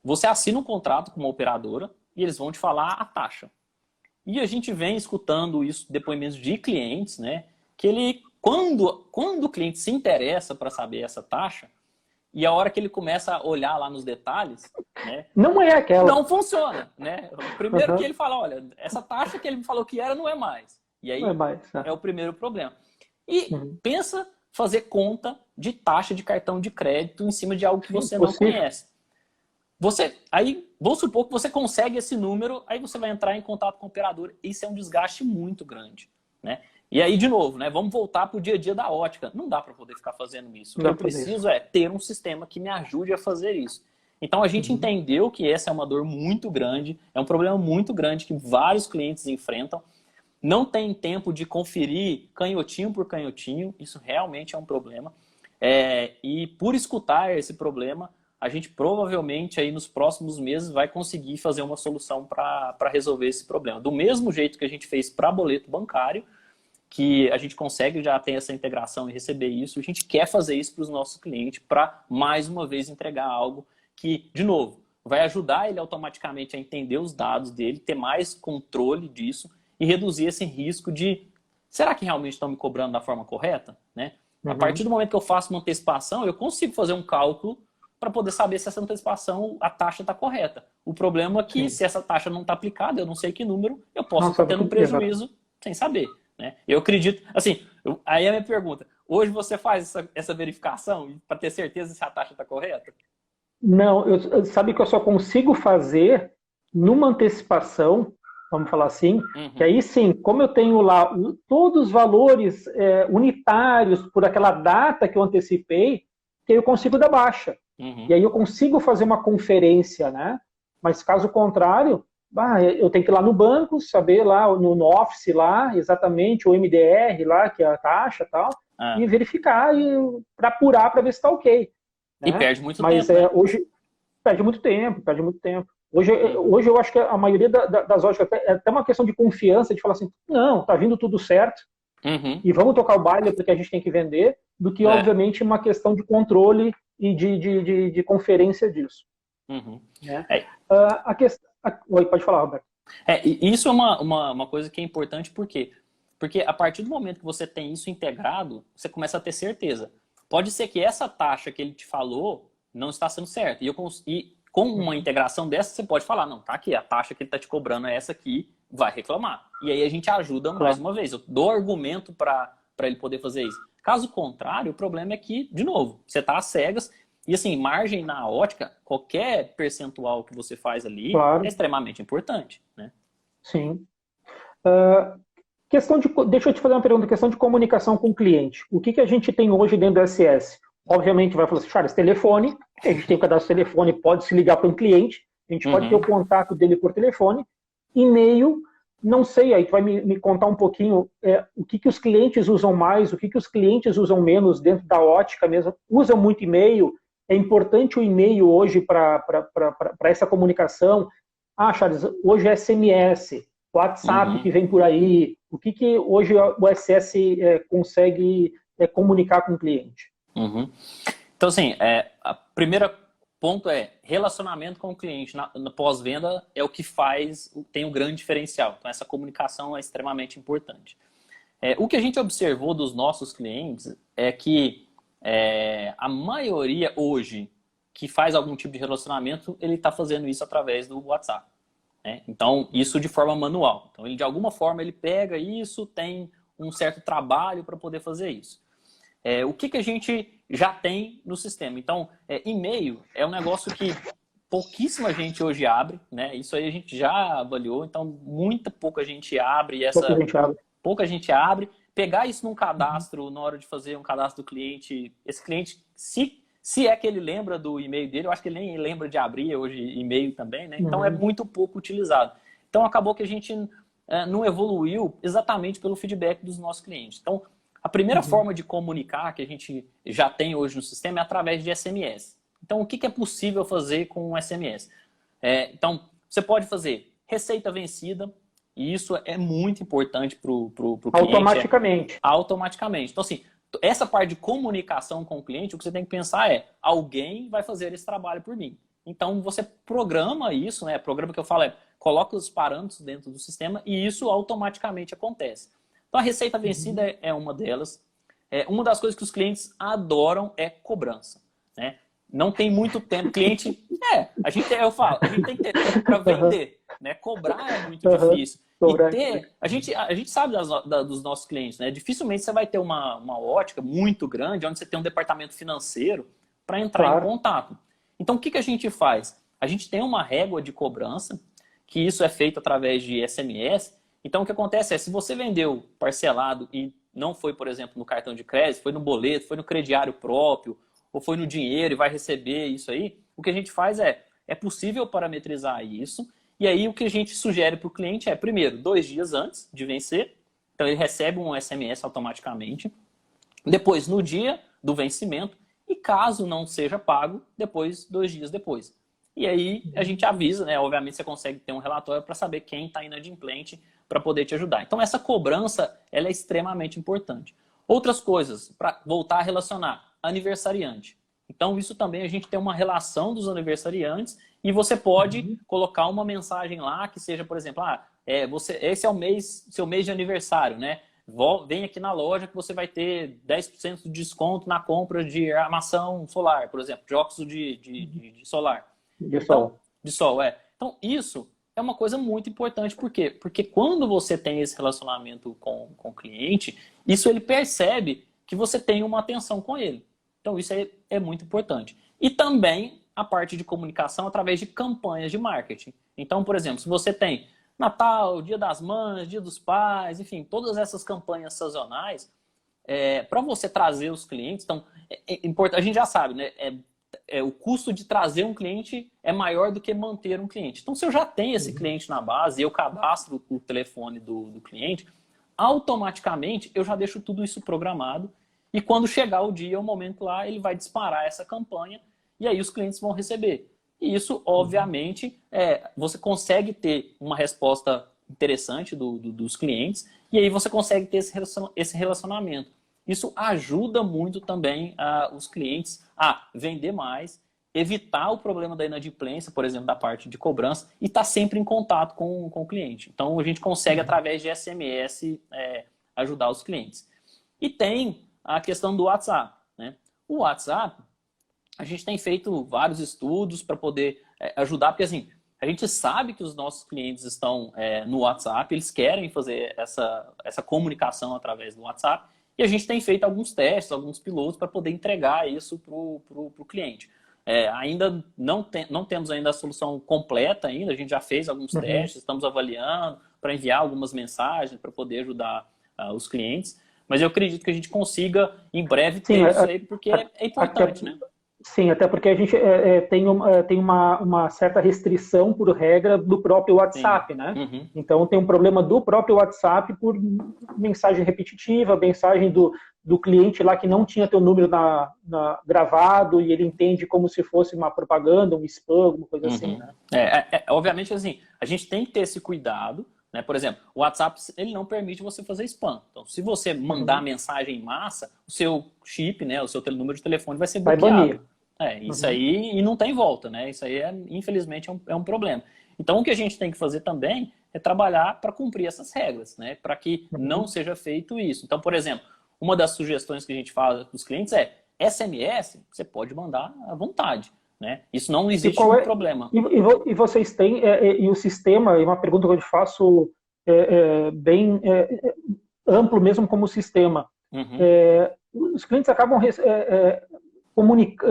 Você assina um contrato com uma operadora e eles vão te falar a taxa. E a gente vem escutando isso, depoimentos de clientes, né? Que quando o cliente se interessa para saber essa taxa, e a hora que ele começa a olhar lá nos detalhes, né? Não é aquela. Não funciona, né? Primeiro que ele fala, olha, essa taxa que ele me falou que era, não é mais. E aí é o primeiro problema. E pensa fazer conta de taxa de cartão de crédito em cima de algo que você não conhece. Aí, vamos supor que você consegue esse número, aí você vai entrar em contato com o operador. Isso é um desgaste muito grande, né? E aí, de novo, né, vamos voltar para o dia a dia da ótica. Não dá para poder ficar fazendo isso. O que eu preciso é ter um sistema que me ajude a fazer isso. Então, a gente entendeu que essa é uma dor muito grande, é um problema muito grande que vários clientes enfrentam. Não tem tempo de conferir canhotinho por canhotinho. Isso realmente é um problema. E por escutar esse problema, a gente provavelmente aí nos próximos meses vai conseguir fazer uma solução para resolver esse problema. Do mesmo jeito que a gente fez para boleto bancário, que a gente consegue já ter essa integração e receber isso, a gente quer fazer isso para os nossos clientes para, mais uma vez, entregar algo que, de novo, vai ajudar ele automaticamente a entender os dados dele, ter mais controle disso e reduzir esse risco de, será que realmente estão me cobrando da forma correta? Né? A partir do momento que eu faço uma antecipação, eu consigo fazer um cálculo para poder saber se essa antecipação, a taxa está correta. O problema é que se essa taxa não está aplicada, eu não sei que número, eu posso estar tendo um prejuízo sem saber. Né? Eu acredito, assim, aí a minha pergunta, hoje você faz essa verificação para ter certeza se a taxa está correta? Não, sabe que eu só consigo fazer numa antecipação, vamos falar assim, que aí sim, como eu tenho lá todos os valores unitários por aquela data que eu antecipei, que eu consigo dar baixa. E aí eu consigo fazer uma conferência, né? Mas caso contrário, eu tenho que ir lá no banco, saber lá no Office lá, exatamente, o MDR lá, que é a taxa e tal, e verificar para apurar para ver se está ok. E né? perde muito Mas, tempo. Né? Hoje perde muito tempo. Hoje eu acho que a maioria das óticas é até uma questão de confiança, de falar assim, não, tá vindo tudo certo, e vamos tocar o baile porque a gente tem que vender, do que, obviamente, uma questão de controle e de conferência disso. A questão... Oi, pode falar, Roberto. Isso é uma coisa que é importante, por quê? Porque a partir do momento que você tem isso integrado, você começa a ter certeza. Pode ser que essa taxa que ele te falou não está sendo certa. E com uma integração dessa, você pode falar, não, tá aqui, a taxa que ele está te cobrando é essa aqui, vai reclamar. E aí a gente ajuda mais uma vez. Eu dou argumento para ele poder fazer isso. Caso contrário, o problema é que, de novo, você está às cegas. E assim, margem na ótica, qualquer percentual que você faz ali é extremamente importante. Né? Sim. Deixa eu te fazer uma pergunta, questão de comunicação com o cliente. O que a gente tem hoje dentro do SS? Obviamente vai falar assim, Charles, telefone, a gente tem o cadastro telefone, pode se ligar para um cliente, A gente pode ter o contato dele por telefone, e-mail, não sei, aí tu vai me contar um pouquinho o que os clientes usam mais, o que os clientes usam menos dentro da ótica mesmo. Usam muito e-mail, é importante o e-mail hoje para essa comunicação. Ah, Charles, hoje é SMS, WhatsApp que vem por aí, o que hoje o SS consegue comunicar com o cliente? Então, assim, a primeira ponto é relacionamento com o cliente na pós-venda é o que tem um grande diferencial. Então, essa comunicação é extremamente importante. O que a gente observou dos nossos clientes é que a maioria hoje que faz algum tipo de relacionamento, ele está fazendo isso através do WhatsApp. Né? Então, isso de forma manual. Então, ele de alguma forma, ele pega isso, tem um certo trabalho para poder fazer isso. O que a gente já tem no sistema? Então, e-mail é um negócio que pouquíssima gente hoje abre, né? Isso aí a gente já avaliou, então pouca gente abre. Pouca gente abre. Pegar isso num cadastro, na hora de fazer um cadastro do cliente, esse cliente, se é que ele lembra do e-mail dele, eu acho que ele nem lembra de abrir hoje e-mail também, né? Então é muito pouco utilizado. Então acabou que a gente não evoluiu exatamente pelo feedback dos nossos clientes. Então, a primeira forma de comunicar que a gente já tem hoje no sistema é através de SMS. Então, o que é possível fazer com um SMS? Então, você pode fazer receita vencida, e isso é muito importante para o cliente. Automaticamente. Automaticamente. Então, assim, essa parte de comunicação com o cliente, o que você tem que pensar alguém vai fazer esse trabalho por mim. Então, você programa isso, né? Programa que eu falo coloca os parâmetros dentro do sistema e isso automaticamente acontece. Então, a receita vencida é uma delas. Uma das coisas que os clientes adoram é cobrança. Né? Não tem muito tempo. Cliente, a gente tem que ter tempo para vender. Né? Cobrar é muito difícil. A gente sabe dos nossos clientes. Né? Dificilmente você vai ter uma ótica muito grande onde você tem um departamento financeiro para entrar em contato. Então, o que a gente faz? A gente tem uma régua de cobrança, que isso é feito através de SMS. Então, o que acontece se você vendeu parcelado e não foi, por exemplo, no cartão de crédito, foi no boleto, foi no crediário próprio, ou foi no dinheiro e vai receber isso aí, o que a gente faz é possível parametrizar isso, e aí o que a gente sugere para o cliente primeiro, 2 dias antes de vencer, então ele recebe um SMS automaticamente, depois no dia do vencimento, e caso não seja pago, depois 2 dias depois. E aí a gente avisa, né? Obviamente você consegue ter um relatório para saber quem está inadimplente para poder te ajudar. Então essa cobrança ela é extremamente importante. Outras coisas, para voltar a relacionar, aniversariante. Então isso também a gente tem uma relação dos aniversariantes e você pode colocar uma mensagem lá que seja, por exemplo, esse é seu mês de aniversário, né? Vem aqui na loja que você vai ter 10% de desconto na compra de armação solar, por exemplo, de óxido de solar. De sol, Então, isso é uma coisa muito importante. Por quê? Porque quando você tem esse relacionamento com o cliente, isso ele percebe que você tem uma atenção com ele. Então, isso é muito importante. E também a parte de comunicação através de campanhas de marketing. Então, por exemplo, se você tem Natal, Dia das Mães, Dia dos Pais, enfim, todas essas campanhas sazonais, para você trazer os clientes, então, a gente já sabe, né? O custo de trazer um cliente é maior do que manter um cliente. Então, se eu já tenho esse cliente na base e eu cadastro o telefone do cliente, automaticamente eu já deixo tudo isso programado e quando chegar o dia, o momento lá, ele vai disparar essa campanha e aí os clientes vão receber. E isso, obviamente, você consegue ter uma resposta interessante dos clientes e aí você consegue ter esse relacionamento. Isso ajuda muito também os clientes a vender mais, evitar o problema da inadimplência, por exemplo, da parte de cobrança, e estar sempre em contato com o cliente. Então, a gente consegue, através de SMS, ajudar os clientes. E tem a questão do WhatsApp. Né? O WhatsApp, a gente tem feito vários estudos para poder ajudar, porque assim, a gente sabe que os nossos clientes estão no WhatsApp, eles querem fazer essa comunicação através do WhatsApp, e a gente tem feito alguns testes, alguns pilotos para poder entregar isso para o cliente. Ainda não temos ainda a solução completa ainda, a gente já fez alguns testes, estamos avaliando para enviar algumas mensagens para poder ajudar os clientes, mas eu acredito que a gente consiga em breve ter isso aí, porque é importante, né? Sim, até porque a gente tem uma certa restrição por regra do próprio WhatsApp, Sim. né? Uhum. Então tem um problema do próprio WhatsApp por mensagem repetitiva, mensagem do cliente lá que não tinha teu número gravado e ele entende como se fosse uma propaganda, um spam, alguma coisa assim, Uhum. né? Obviamente, assim, a gente tem que ter esse cuidado, né? Por exemplo, o WhatsApp, ele não permite você fazer spam. Então, se você mandar mensagem em massa, o seu chip, né, o seu número de telefone vai ser Vai bloqueado. banir. Isso aí, e não tem volta, né? Isso aí, infelizmente, é um problema. Então, o que a gente tem que fazer também é trabalhar para cumprir essas regras, né? Para que não seja feito isso. Então, por exemplo, uma das sugestões que a gente faz para os clientes é SMS, você pode mandar à vontade, né? Isso não existe um problema. E vocês têm, e o sistema, e uma pergunta que eu te faço bem amplo mesmo como sistema, os clientes acabam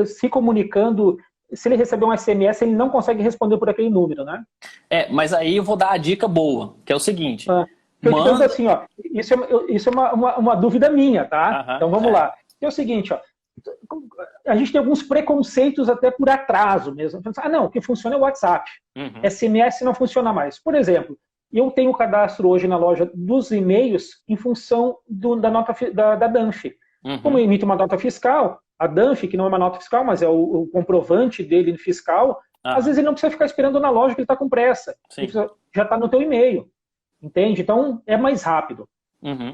se comunicando, se ele receber um SMS, ele não consegue responder por aquele número, né? Mas aí eu vou dar a dica boa, que é o seguinte. Eu te pergunto assim, ó, isso é uma dúvida minha, tá? Então vamos lá. É o seguinte, ó, a gente tem alguns preconceitos até por atraso mesmo. Não, o que funciona é o WhatsApp. SMS não funciona mais. Por exemplo, eu tenho cadastro hoje na loja dos e-mails em função da nota da DANF. Como eu emito uma nota fiscal, a DANF, que não é uma nota fiscal, mas é o comprovante dele fiscal, às vezes ele não precisa ficar esperando na loja que ele está com pressa. Já está no teu e-mail. Entende? Então, é mais rápido.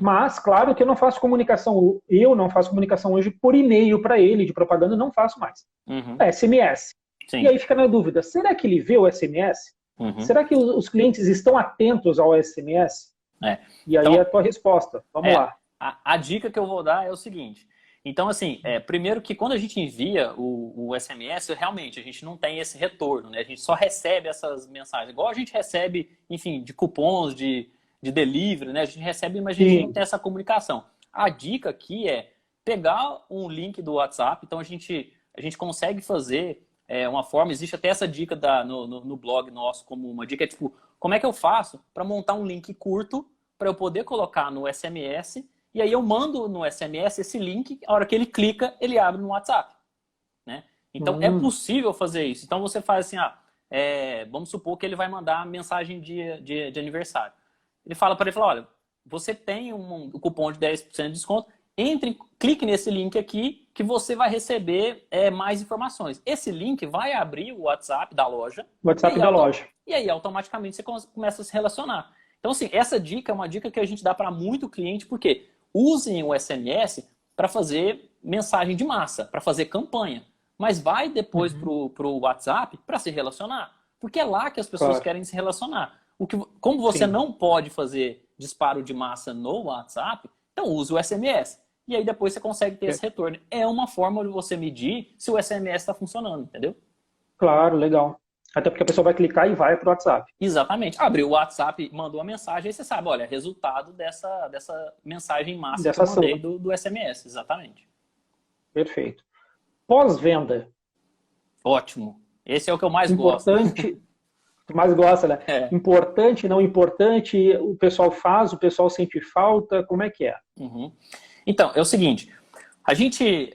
Mas, claro que eu não faço comunicação hoje por e-mail para ele, de propaganda, não faço mais. É SMS. Sim. E aí fica na dúvida, será que ele vê o SMS? Será que os clientes estão atentos ao SMS? E aí então, a tua resposta. Vamos lá. A dica que eu vou dar é o seguinte. Então, assim, primeiro que quando a gente envia o SMS, realmente a gente não tem esse retorno, né? A gente só recebe essas mensagens. Igual a gente recebe, enfim, de cupons, de delivery, né? A gente recebe, mas a gente não tem essa comunicação. A dica aqui é pegar um link do WhatsApp. Então, a gente consegue fazer uma forma, existe até essa dica no blog nosso como uma dica, tipo, como é que eu faço para montar um link curto para eu poder colocar no SMS. E aí eu mando no SMS esse link, a hora que ele clica, ele abre no WhatsApp. Né? Então, é possível fazer isso. Então, você faz assim, vamos supor que ele vai mandar mensagem de aniversário. Ele fala para ele, olha, você tem um cupom de 10% de desconto, clique nesse link aqui que você vai receber mais informações. Esse link vai abrir o WhatsApp da loja. E aí, automaticamente, você começa a se relacionar. Então, assim, essa dica é uma dica que a gente dá para muito cliente, porque usem o SMS para fazer mensagem de massa, para fazer campanha. Mas vai depois para o WhatsApp para se relacionar. Porque é lá que as pessoas querem se relacionar. Como você não pode fazer disparo de massa no WhatsApp, então use o SMS. E aí depois você consegue ter esse retorno. É uma forma de você medir se o SMS está funcionando, entendeu? Claro, legal. Até porque a pessoa vai clicar e vai para o WhatsApp. Exatamente. Abriu o WhatsApp, mandou a mensagem, aí você sabe, olha, resultado dessa mensagem em massa que eu mandei do SMS. Exatamente. Perfeito. Pós-venda. Ótimo. Esse é o que eu mais gosto. Tu mais gosta, né? Importante, não importante, o pessoal faz, o pessoal sente falta, como é que é? Então, é o seguinte, a gente,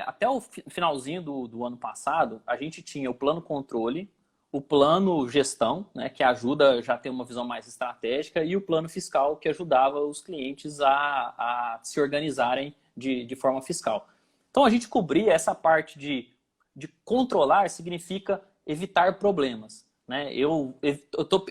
até o finalzinho do ano passado, a gente tinha o plano controle, o plano gestão, né, que ajuda já a ter uma visão mais estratégica, e o plano fiscal, que ajudava os clientes a se organizarem de forma fiscal. Então, a gente cobria essa parte de controlar, significa evitar problemas. Né? Eu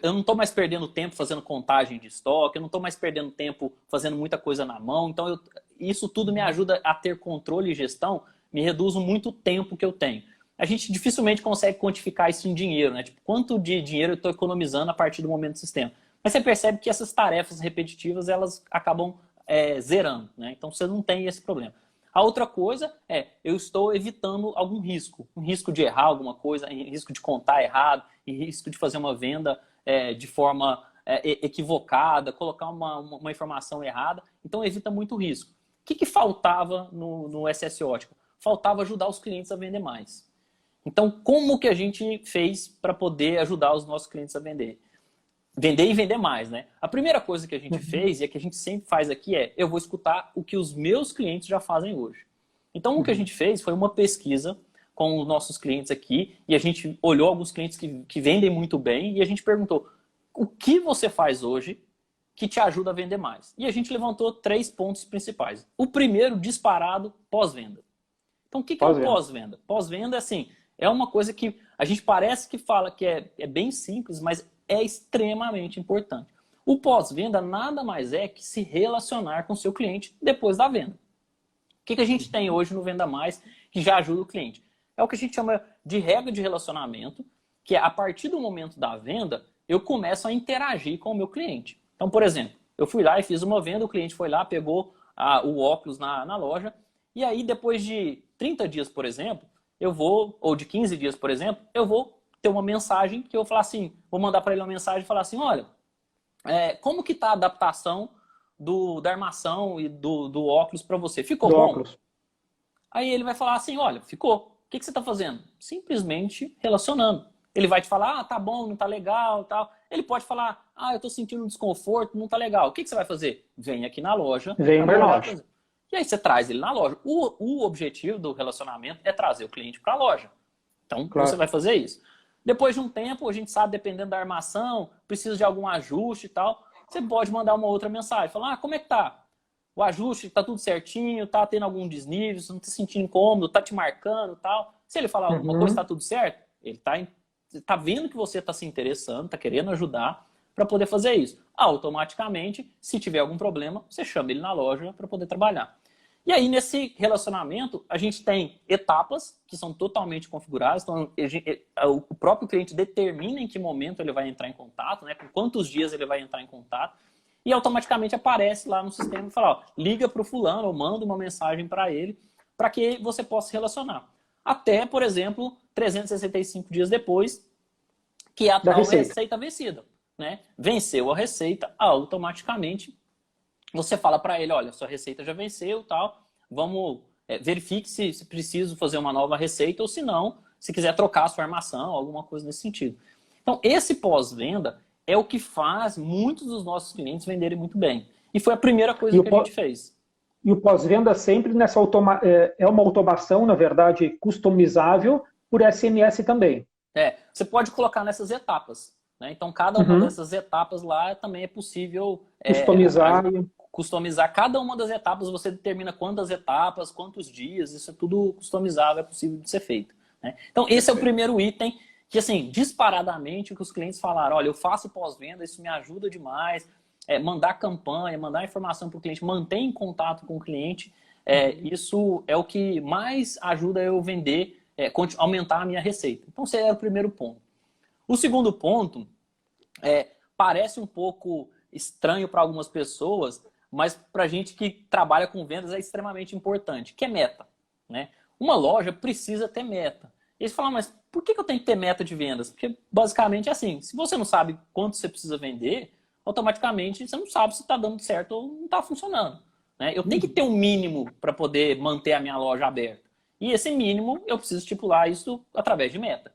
não estou mais perdendo tempo fazendo contagem de estoque, eu não estou mais perdendo tempo fazendo muita coisa na mão, então isso tudo me ajuda a ter controle e gestão, me reduz muito o tempo que eu tenho. A gente dificilmente consegue quantificar isso em dinheiro, né? Tipo, quanto de dinheiro eu estou economizando a partir do momento do sistema. Mas você percebe que essas tarefas repetitivas, elas acabam zerando, né? Então você não tem esse problema. A outra coisa eu estou evitando algum risco. Um risco de errar alguma coisa, risco de contar errado, risco de fazer uma venda de forma equivocada, colocar uma informação errada. Então evita muito risco. O que faltava no SS Ótica? Faltava ajudar os clientes a vender mais. Então, como que a gente fez para poder ajudar os nossos clientes a vender? Vender e vender mais, né? A primeira coisa que a gente fez, e a que a gente sempre faz aqui eu vou escutar o que os meus clientes já fazem hoje. Então, o que a gente fez foi uma pesquisa com os nossos clientes aqui e a gente olhou alguns clientes que vendem muito bem e a gente perguntou, o que você faz hoje que te ajuda a vender mais? E a gente levantou 3 pontos principais. O primeiro, disparado, pós-venda. Então, o que é o pós-venda? Pós-venda, assim, é uma coisa que a gente parece que fala que é bem simples, mas é extremamente importante. O pós-venda nada mais é que se relacionar com o seu cliente depois da venda. O que a gente tem hoje no Venda Mais que já ajuda o cliente? É o que a gente chama de regra de relacionamento, que é a partir do momento da venda, eu começo a interagir com o meu cliente. Então, por exemplo, eu fui lá e fiz uma venda, o cliente foi lá, pegou o óculos na loja, e aí depois de 30 dias, por exemplo, eu vou, ou de 15 dias, por exemplo, eu vou ter uma mensagem que eu vou falar assim, vou mandar para ele uma mensagem e falar assim, olha, como que está a adaptação da armação e do óculos para você? Ficou bom? Óculos. Aí ele vai falar assim, olha, ficou. O que você está fazendo? Simplesmente relacionando. Ele vai te falar, tá bom, não tá legal, tal. Ele pode falar, eu tô sentindo um desconforto, não tá legal. O que você vai fazer? Vem aqui na loja. Vem na loja. E aí você traz ele na loja. O objetivo do relacionamento é trazer o cliente para a loja. Então, você vai fazer isso. Depois de um tempo, a gente sabe, dependendo da armação, precisa de algum ajuste e tal, você pode mandar uma outra mensagem. Falar, como é que tá? O ajuste tá tudo certinho, tá tendo algum desnível, você não tá se sentindo incômodo, tá te marcando e tal. Se ele falar alguma coisa, tá tudo certo, ele tá vendo que você tá se interessando, tá querendo ajudar para poder fazer isso. Automaticamente, se tiver algum problema, você chama ele na loja para poder trabalhar. E aí, nesse relacionamento, a gente tem etapas que são totalmente configuradas. Então, o próprio cliente determina em que momento ele vai entrar em contato, né, com quantos dias ele vai entrar em contato. E automaticamente aparece lá no sistema e fala, ó, liga para o fulano ou manda uma mensagem para ele para que você possa se relacionar. Até, por exemplo, 365 dias depois, que é a tal receita vencida. Né? Venceu a receita, automaticamente você fala para ele, olha, sua receita já venceu, tal, vamos, verifique se preciso fazer uma nova receita ou se não, se quiser trocar a sua armação, alguma coisa nesse sentido. Então, esse pós-venda é o que faz muitos dos nossos clientes venderem muito bem. E foi a primeira coisa que a gente fez. E o pós-venda sempre nessa é uma automação, na verdade, customizável por SMS também. Você pode colocar nessas etapas. Né? Então, cada uma dessas etapas lá também é possível customizar cada uma das etapas, você determina quantas etapas, quantos dias, isso é tudo customizável, é possível de ser feito. Né? Então, esse é o primeiro item que, assim, disparadamente, o que os clientes falaram, olha, eu faço pós-venda, isso me ajuda demais, mandar campanha, mandar informação para o cliente, manter em contato com o cliente, isso é o que mais ajuda eu vender, aumentar a minha receita. Então, esse era o primeiro ponto. O segundo ponto, parece um pouco estranho para algumas pessoas, mas para a gente que trabalha com vendas é extremamente importante, que é meta. Né? Uma loja precisa ter meta. Eles falam, mas por que eu tenho que ter meta de vendas? Porque basicamente é assim, se você não sabe quanto você precisa vender, automaticamente você não sabe se está dando certo ou não está funcionando. Né? Eu tenho que ter um mínimo para poder manter a minha loja aberta. E esse mínimo eu preciso estipular isso através de meta.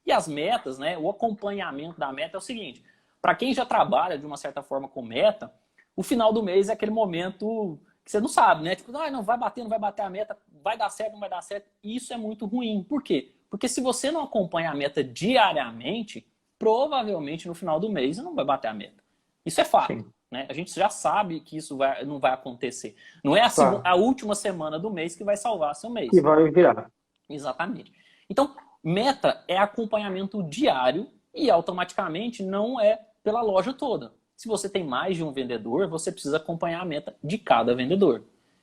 E as metas, né, o acompanhamento da meta é o seguinte, para quem já trabalha de uma certa forma com meta, o final do mês é aquele momento que você não sabe, né? Tipo, não vai bater, não vai bater a meta, vai dar certo, não vai dar certo. E isso é muito ruim. Por quê? Porque se você não acompanha a meta diariamente, provavelmente no final do mês não vai bater a meta. Isso é fato. Né? A gente já sabe que isso não vai acontecer. Não é a última semana do mês que vai salvar seu mês. Que vai virar. Exatamente. Então, meta é acompanhamento diário e automaticamente não é pela loja toda. Se você tem mais de um vendedor, você precisa acompanhar a meta de cada vendedor.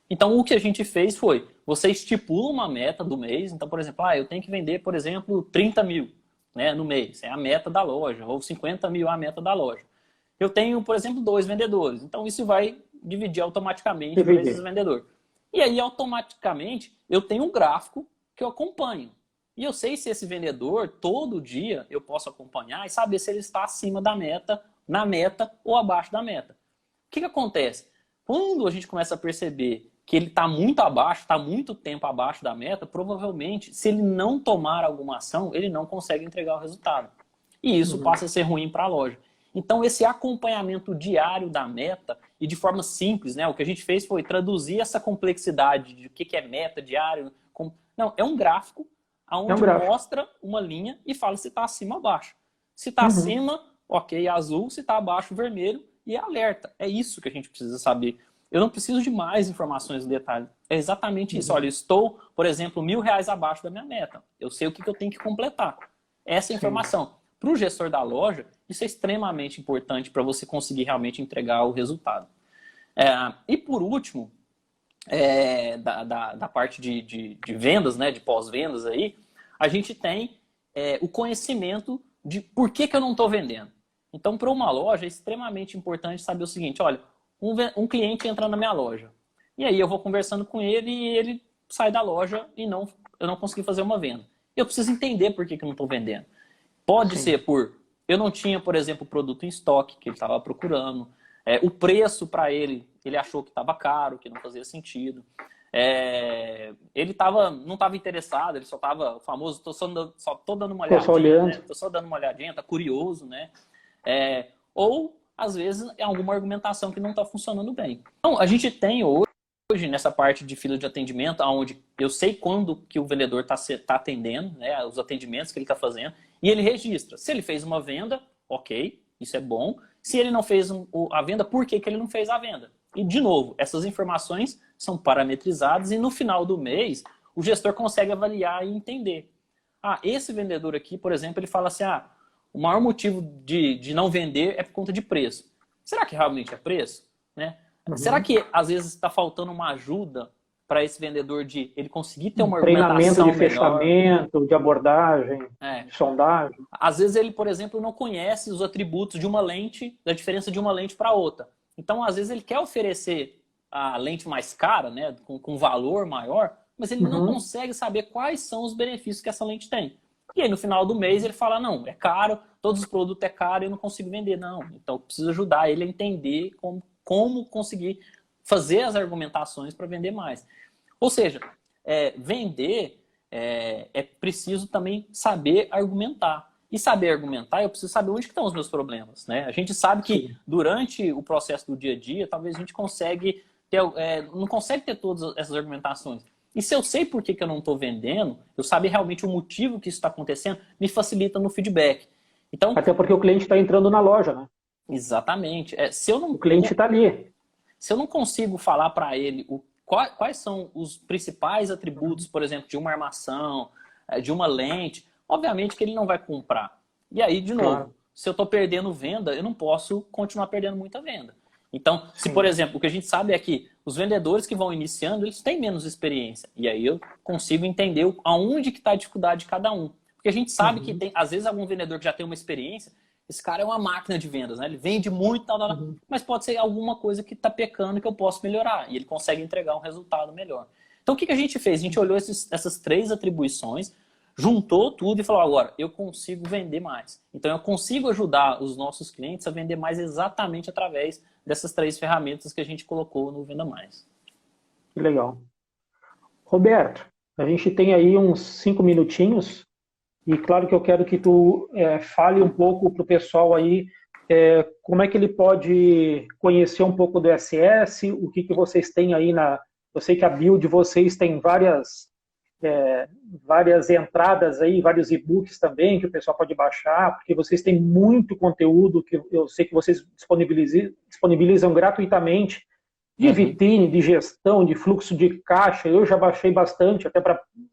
Então, o que a gente fez foi, você estipula uma meta do mês. Então, por exemplo, eu tenho que vender, por exemplo, 30 mil, né, no mês. É a meta da loja. Ou 50 mil é a meta da loja. Eu tenho, por exemplo, 2 vendedores. Então, isso vai dividir automaticamente por esses vendedores. E aí, automaticamente, eu tenho um gráfico que eu acompanho. E eu sei se esse vendedor, todo dia, eu posso acompanhar e saber se ele está acima da meta, na meta ou abaixo da meta. O que acontece? Quando a gente começa a perceber que ele está muito abaixo, está muito tempo abaixo da meta, provavelmente, se ele não tomar alguma ação, ele não consegue entregar o resultado. E isso passa a ser ruim para a loja. Então, esse acompanhamento diário da meta, e de forma simples, né? O que a gente fez foi traduzir essa complexidade de o que é meta diário. Não, é um gráfico onde mostra uma linha e fala se está acima ou abaixo. Se está acima, ok, azul. Se está abaixo, vermelho. E alerta. É isso que a gente precisa saber. Eu não preciso de mais informações no detalhe. É exatamente isso. Olha, eu estou, por exemplo, R$1.000 abaixo da minha meta. Eu sei o que eu tenho que completar. Essa informação. Para o gestor da loja, isso é extremamente importante para você conseguir realmente entregar o resultado. E por último, da parte de vendas, né, de pós-vendas aí, a gente tem o conhecimento de por que eu não estou vendendo. Então, para uma loja, é extremamente importante saber o seguinte, olha, um cliente entra na minha loja, e aí eu vou conversando com ele e ele sai da loja e eu não consegui fazer uma venda. Eu preciso entender por que eu não estou vendendo. Pode ser eu não tinha, por exemplo, o produto em estoque que ele estava procurando, o preço para ele achou que estava caro, que não fazia sentido. Ele não estava interessado, ele só estava famoso, só tô dando uma olhadinha, né? Tô só dando uma olhadinha, tá curioso, né? Ou, às vezes, é alguma argumentação que não está funcionando bem. Então, a gente tem hoje, nessa parte de fila de atendimento, onde eu sei quando que o vendedor está atendendo, né, os atendimentos que ele está fazendo, e ele registra. Se ele fez uma venda, ok, isso é bom. Se ele não fez a venda, por que ele não fez a venda? E, de novo, essas informações são parametrizadas e no final do mês o gestor consegue avaliar e entender. Esse vendedor aqui, por exemplo, ele fala assim, o maior motivo de não vender é por conta de preço. Será que realmente é preço? Né? Será que às vezes está faltando uma ajuda para esse vendedor de ele conseguir ter uma treinamento de fechamento, de abordagem, de sondagem? Às vezes ele, por exemplo, não conhece os atributos de uma lente, da diferença de uma lente para outra. Então, às vezes ele quer oferecer a lente mais cara, né, com valor maior, mas ele não consegue saber quais são os benefícios que essa lente tem. E aí, no final do mês, ele fala, não, é caro, todos os produtos é caro e eu não consigo vender. Não, então eu preciso ajudar ele a entender como conseguir fazer as argumentações para vender mais. Ou seja, vender é preciso também saber argumentar. E saber argumentar, eu preciso saber onde estão os meus problemas. Né? A gente sabe que durante o processo do dia a dia, talvez a gente não consegue ter todas essas argumentações. E se eu sei por que eu não estou vendendo, eu saber realmente o motivo que isso está acontecendo, me facilita no feedback. Então, até porque o cliente está entrando na loja, né? Exatamente. O cliente está ali. Se eu não consigo falar para ele quais são os principais atributos, por exemplo, de uma armação, de uma lente, obviamente que ele não vai comprar. E aí, de novo, se eu estou perdendo venda, eu não posso continuar perdendo muita venda. Então, se, por exemplo, o que a gente sabe é que os vendedores que vão iniciando, eles têm menos experiência. E aí eu consigo entender aonde que está a dificuldade de cada um. Porque a gente sabe que tem, às vezes, algum vendedor que já tem uma experiência, esse cara é uma máquina de vendas, né? Ele vende muito, mas pode ser alguma coisa que está pecando que eu posso melhorar. E ele consegue entregar um resultado melhor. Então, o que a gente fez? A gente olhou essas 3 atribuições, juntou tudo e falou, agora, eu consigo vender mais. Então, eu consigo ajudar os nossos clientes a vender mais exatamente através dessas 3 ferramentas que a gente colocou no Venda Mais. Que legal. Roberto, a gente tem aí uns 5 minutinhos e claro que eu quero que tu fale um pouco para o pessoal aí como é que ele pode conhecer um pouco do SS, o que vocês têm aí Eu sei que a bio de vocês tem várias entradas aí, vários e-books também que o pessoal pode baixar, porque vocês têm muito conteúdo que eu sei que vocês disponibilizam gratuitamente, de vitrine, de gestão, de fluxo de caixa. Eu já baixei bastante, até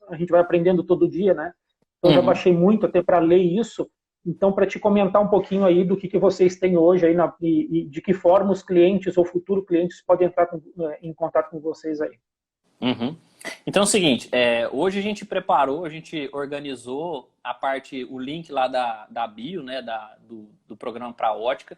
a gente vai aprendendo todo dia, né? Então, eu já baixei muito até para ler isso. Então, para te comentar um pouquinho aí do que vocês têm hoje aí e de que forma os clientes ou futuros clientes podem entrar em contato com vocês aí. Então é o seguinte, hoje a gente organizou o link lá da bio, né, do programa para ótica.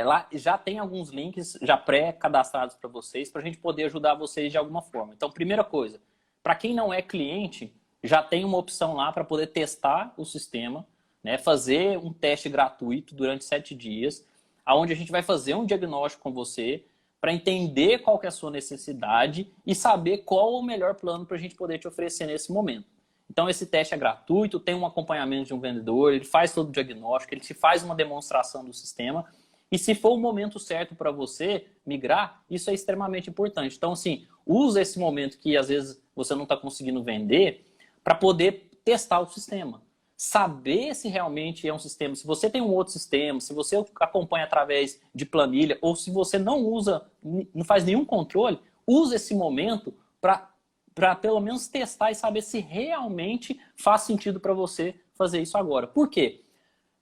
Lá já tem alguns links já pré-cadastrados para vocês, para a gente poder ajudar vocês de alguma forma. Então, primeira coisa, para quem não é cliente, já tem uma opção lá para poder testar o sistema, né, fazer um teste gratuito durante 7 dias, onde a gente vai fazer um diagnóstico com você, para entender qual que é a sua necessidade e saber qual o melhor plano para a gente poder te oferecer nesse momento. Então, esse teste é gratuito, tem um acompanhamento de um vendedor, ele faz todo o diagnóstico, ele te faz uma demonstração do sistema. E se for o momento certo para você migrar, isso é extremamente importante. Então, assim, usa esse momento que às vezes você não está conseguindo vender para poder testar o sistema. Saber se realmente é um sistema, se você tem um outro sistema, se você acompanha através de planilha, ou se você não usa, não faz nenhum controle, use esse momento para pelo menos testar e saber se realmente faz sentido para você fazer isso agora. Por quê?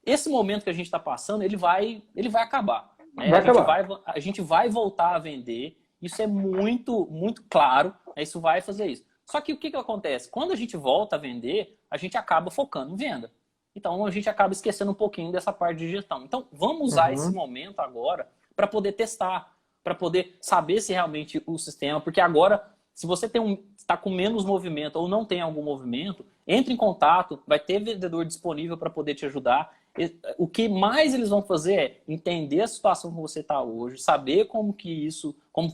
Esse momento que a gente está passando, ele vai acabar. Né? A gente vai voltar a vender, isso é muito, muito claro, né? Isso vai fazer isso. Só que o que acontece? Quando a gente volta a vender, a gente acaba focando em venda. Então, a gente acaba esquecendo um pouquinho dessa parte de gestão. Então, vamos usar esse momento agora para poder testar, para poder saber se realmente o sistema... Porque agora, se você está com menos movimento ou não tem algum movimento, entre em contato, vai ter vendedor disponível para poder te ajudar. O que mais eles vão fazer é entender a situação que você está hoje, saber como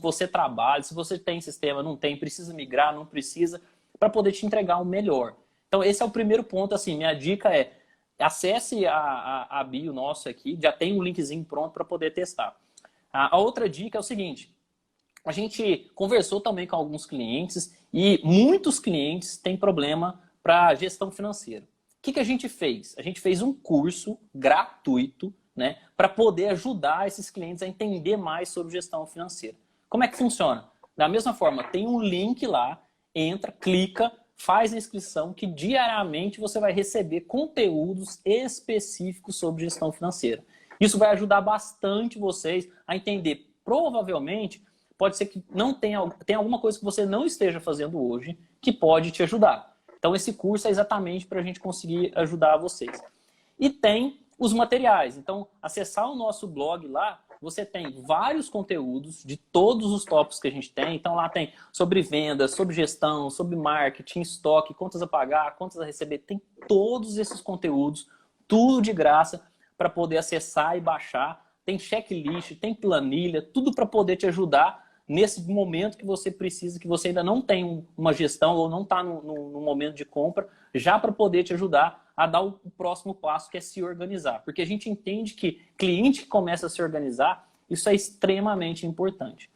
você trabalha, se você tem sistema, não tem, precisa migrar, não precisa, para poder te entregar o melhor. Então esse é o primeiro ponto, assim, minha dica é acesse a bio nosso aqui, já tem um linkzinho pronto para poder testar. A outra dica é o seguinte, a gente conversou também com alguns clientes e muitos clientes têm problema para gestão financeira. O que a gente fez? A gente fez um curso gratuito, né, para poder ajudar esses clientes a entender mais sobre gestão financeira. Como é que funciona? Da mesma forma, tem um link lá, entra, clica, faz a inscrição que diariamente você vai receber conteúdos específicos sobre gestão financeira. Isso vai ajudar bastante vocês a entender. Provavelmente, pode ser que não tenha alguma coisa que você não esteja fazendo hoje que pode te ajudar. Então, esse curso é exatamente para a gente conseguir ajudar vocês. E tem os materiais. Então, acessar o nosso blog lá, você tem vários conteúdos de todos os tópicos que a gente tem. Então, lá tem sobre vendas, sobre gestão, sobre marketing, estoque, contas a pagar, contas a receber. Tem todos esses conteúdos, tudo de graça, para poder acessar e baixar. Tem checklist, tem planilha, tudo para poder te ajudar nesse momento que você precisa, que você ainda não tem uma gestão ou não está no momento de compra, já para poder te ajudar a dar o próximo passo, que é se organizar. Porque a gente entende que cliente que começa a se organizar, isso é extremamente importante.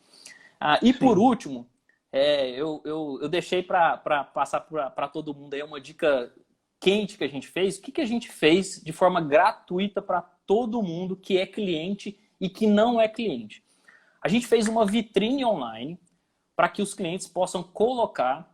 E por último, eu deixei para passar para todo mundo aí uma dica quente que a gente fez. O que a gente fez de forma gratuita para todo mundo que é cliente e que não é cliente? A gente fez uma vitrine online para que os clientes possam colocar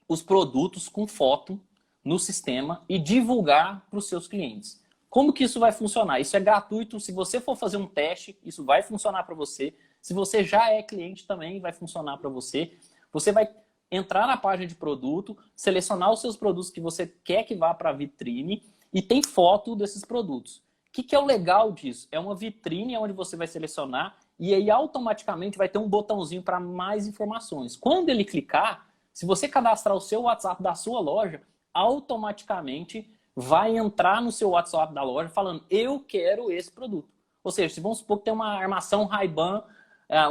os produtos com foto no sistema e divulgar para os seus clientes. Como que isso vai funcionar? Isso é gratuito. Se você for fazer um teste, isso vai funcionar para você. Se você já é cliente, também vai funcionar para você. Você vai entrar na página de produto, selecionar os seus produtos que você quer que vá para a vitrine e tem foto desses produtos. O que é o legal disso? É uma vitrine onde você vai selecionar e aí automaticamente vai ter um botãozinho para mais informações. Quando ele clicar, se você cadastrar o seu WhatsApp da sua loja, automaticamente vai entrar no seu WhatsApp da loja falando, eu quero esse produto. Ou seja, se vamos supor que tem uma armação Ray-Ban,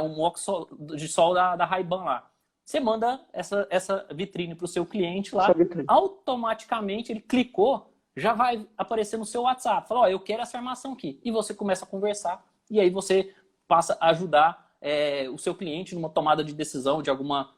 um óculos de sol da Ray-Ban lá. Você manda essa vitrine para o seu cliente lá, automaticamente ele clicou, já vai aparecer no seu WhatsApp. Fala, ó, eu quero essa armação aqui. E você começa a conversar e aí você passa a ajudar o seu cliente numa tomada de decisão,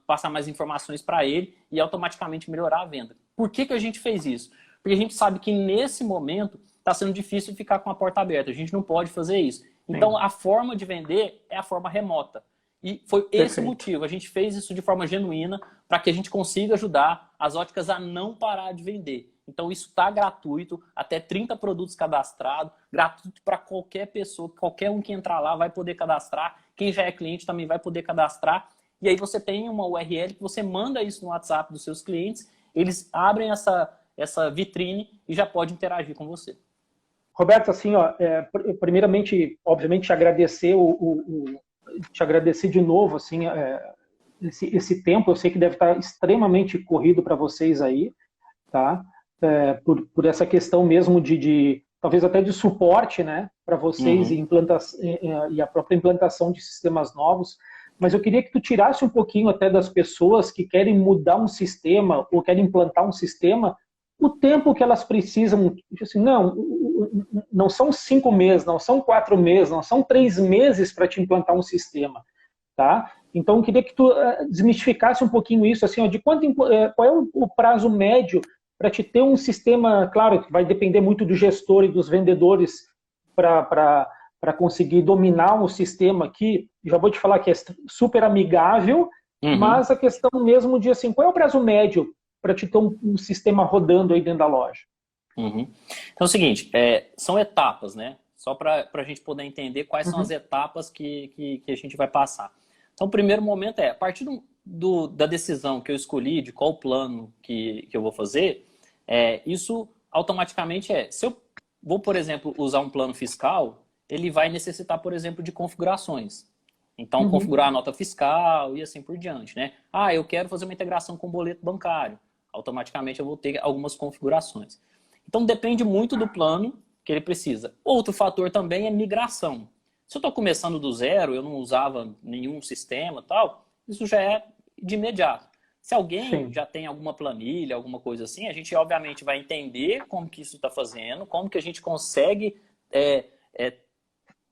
passar mais informações para ele e automaticamente melhorar a venda. Por que a gente fez isso? Porque a gente sabe que nesse momento está sendo difícil ficar com a porta aberta. A gente não pode fazer isso. Então, a forma de vender é a forma remota. E foi esse o motivo. A gente fez isso de forma genuína para que a gente consiga ajudar as óticas a não parar de vender. Então, isso está gratuito, até 30 produtos cadastrados, gratuito para qualquer pessoa, qualquer um que entrar lá vai poder cadastrar. Quem já é cliente também vai poder cadastrar. E aí você tem uma URL que você manda isso no WhatsApp dos seus clientes, eles abrem essa vitrine e já pode interagir com você. Roberto, assim, ó, primeiramente, obviamente, te agradecer de novo, assim, esse tempo. Eu sei que deve estar extremamente corrido para vocês aí, tá? Por essa questão mesmo de talvez até de suporte, né, para vocês e a própria implantação de sistemas novos. Mas eu queria que tu tirasse um pouquinho até das pessoas que querem mudar um sistema ou querem implantar um sistema, o tempo que elas precisam. Assim, não são 5 meses, não são 4 meses, não são 3 meses para te implantar um sistema, tá? Então eu queria que tu desmistificasse um pouquinho isso, assim, ó, qual é o prazo médio para te ter um sistema, claro, que vai depender muito do gestor e dos vendedores para conseguir dominar um sistema aqui. Já vou te falar que é super amigável, mas a questão mesmo de assim, qual é o prazo médio para te ter um sistema rodando aí dentro da loja? Então é o seguinte, são etapas, né? Só para a gente poder entender quais são as etapas que a gente vai passar. Então, o primeiro momento a partir da decisão que eu escolhi, de qual plano que eu vou fazer, isso automaticamente se eu vou, por exemplo, usar um plano fiscal, ele vai necessitar, por exemplo, de configurações. Então, configurar a nota fiscal e assim por diante, né? Eu quero fazer uma integração com o boleto bancário. Automaticamente eu vou ter algumas configurações. Então, depende muito do plano que ele precisa. Outro fator também é migração. Se eu estou começando do zero, eu não usava nenhum sistema e tal, isso já é de imediato. Se alguém já tem alguma planilha, alguma coisa assim, a gente obviamente vai entender como que isso está fazendo, como que a gente consegue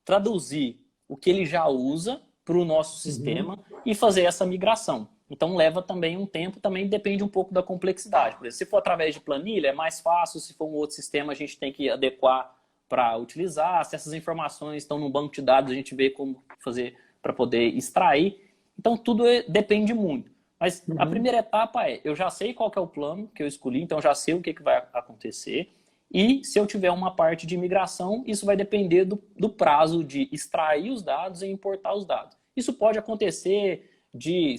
traduzir o que ele já usa para o nosso sistema e fazer essa migração. Então leva também um tempo, também depende um pouco da complexidade. Por exemplo, se for através de planilha é mais fácil, se for um outro sistema a gente tem que adequar para utilizar, se essas informações estão no banco de dados a gente vê como fazer para poder extrair. Então tudo depende muito. Mas a primeira etapa eu já sei qual que é o plano que eu escolhi, então eu já sei o que vai acontecer. E se eu tiver uma parte de migração, isso vai depender do prazo de extrair os dados e importar os dados. Isso pode acontecer de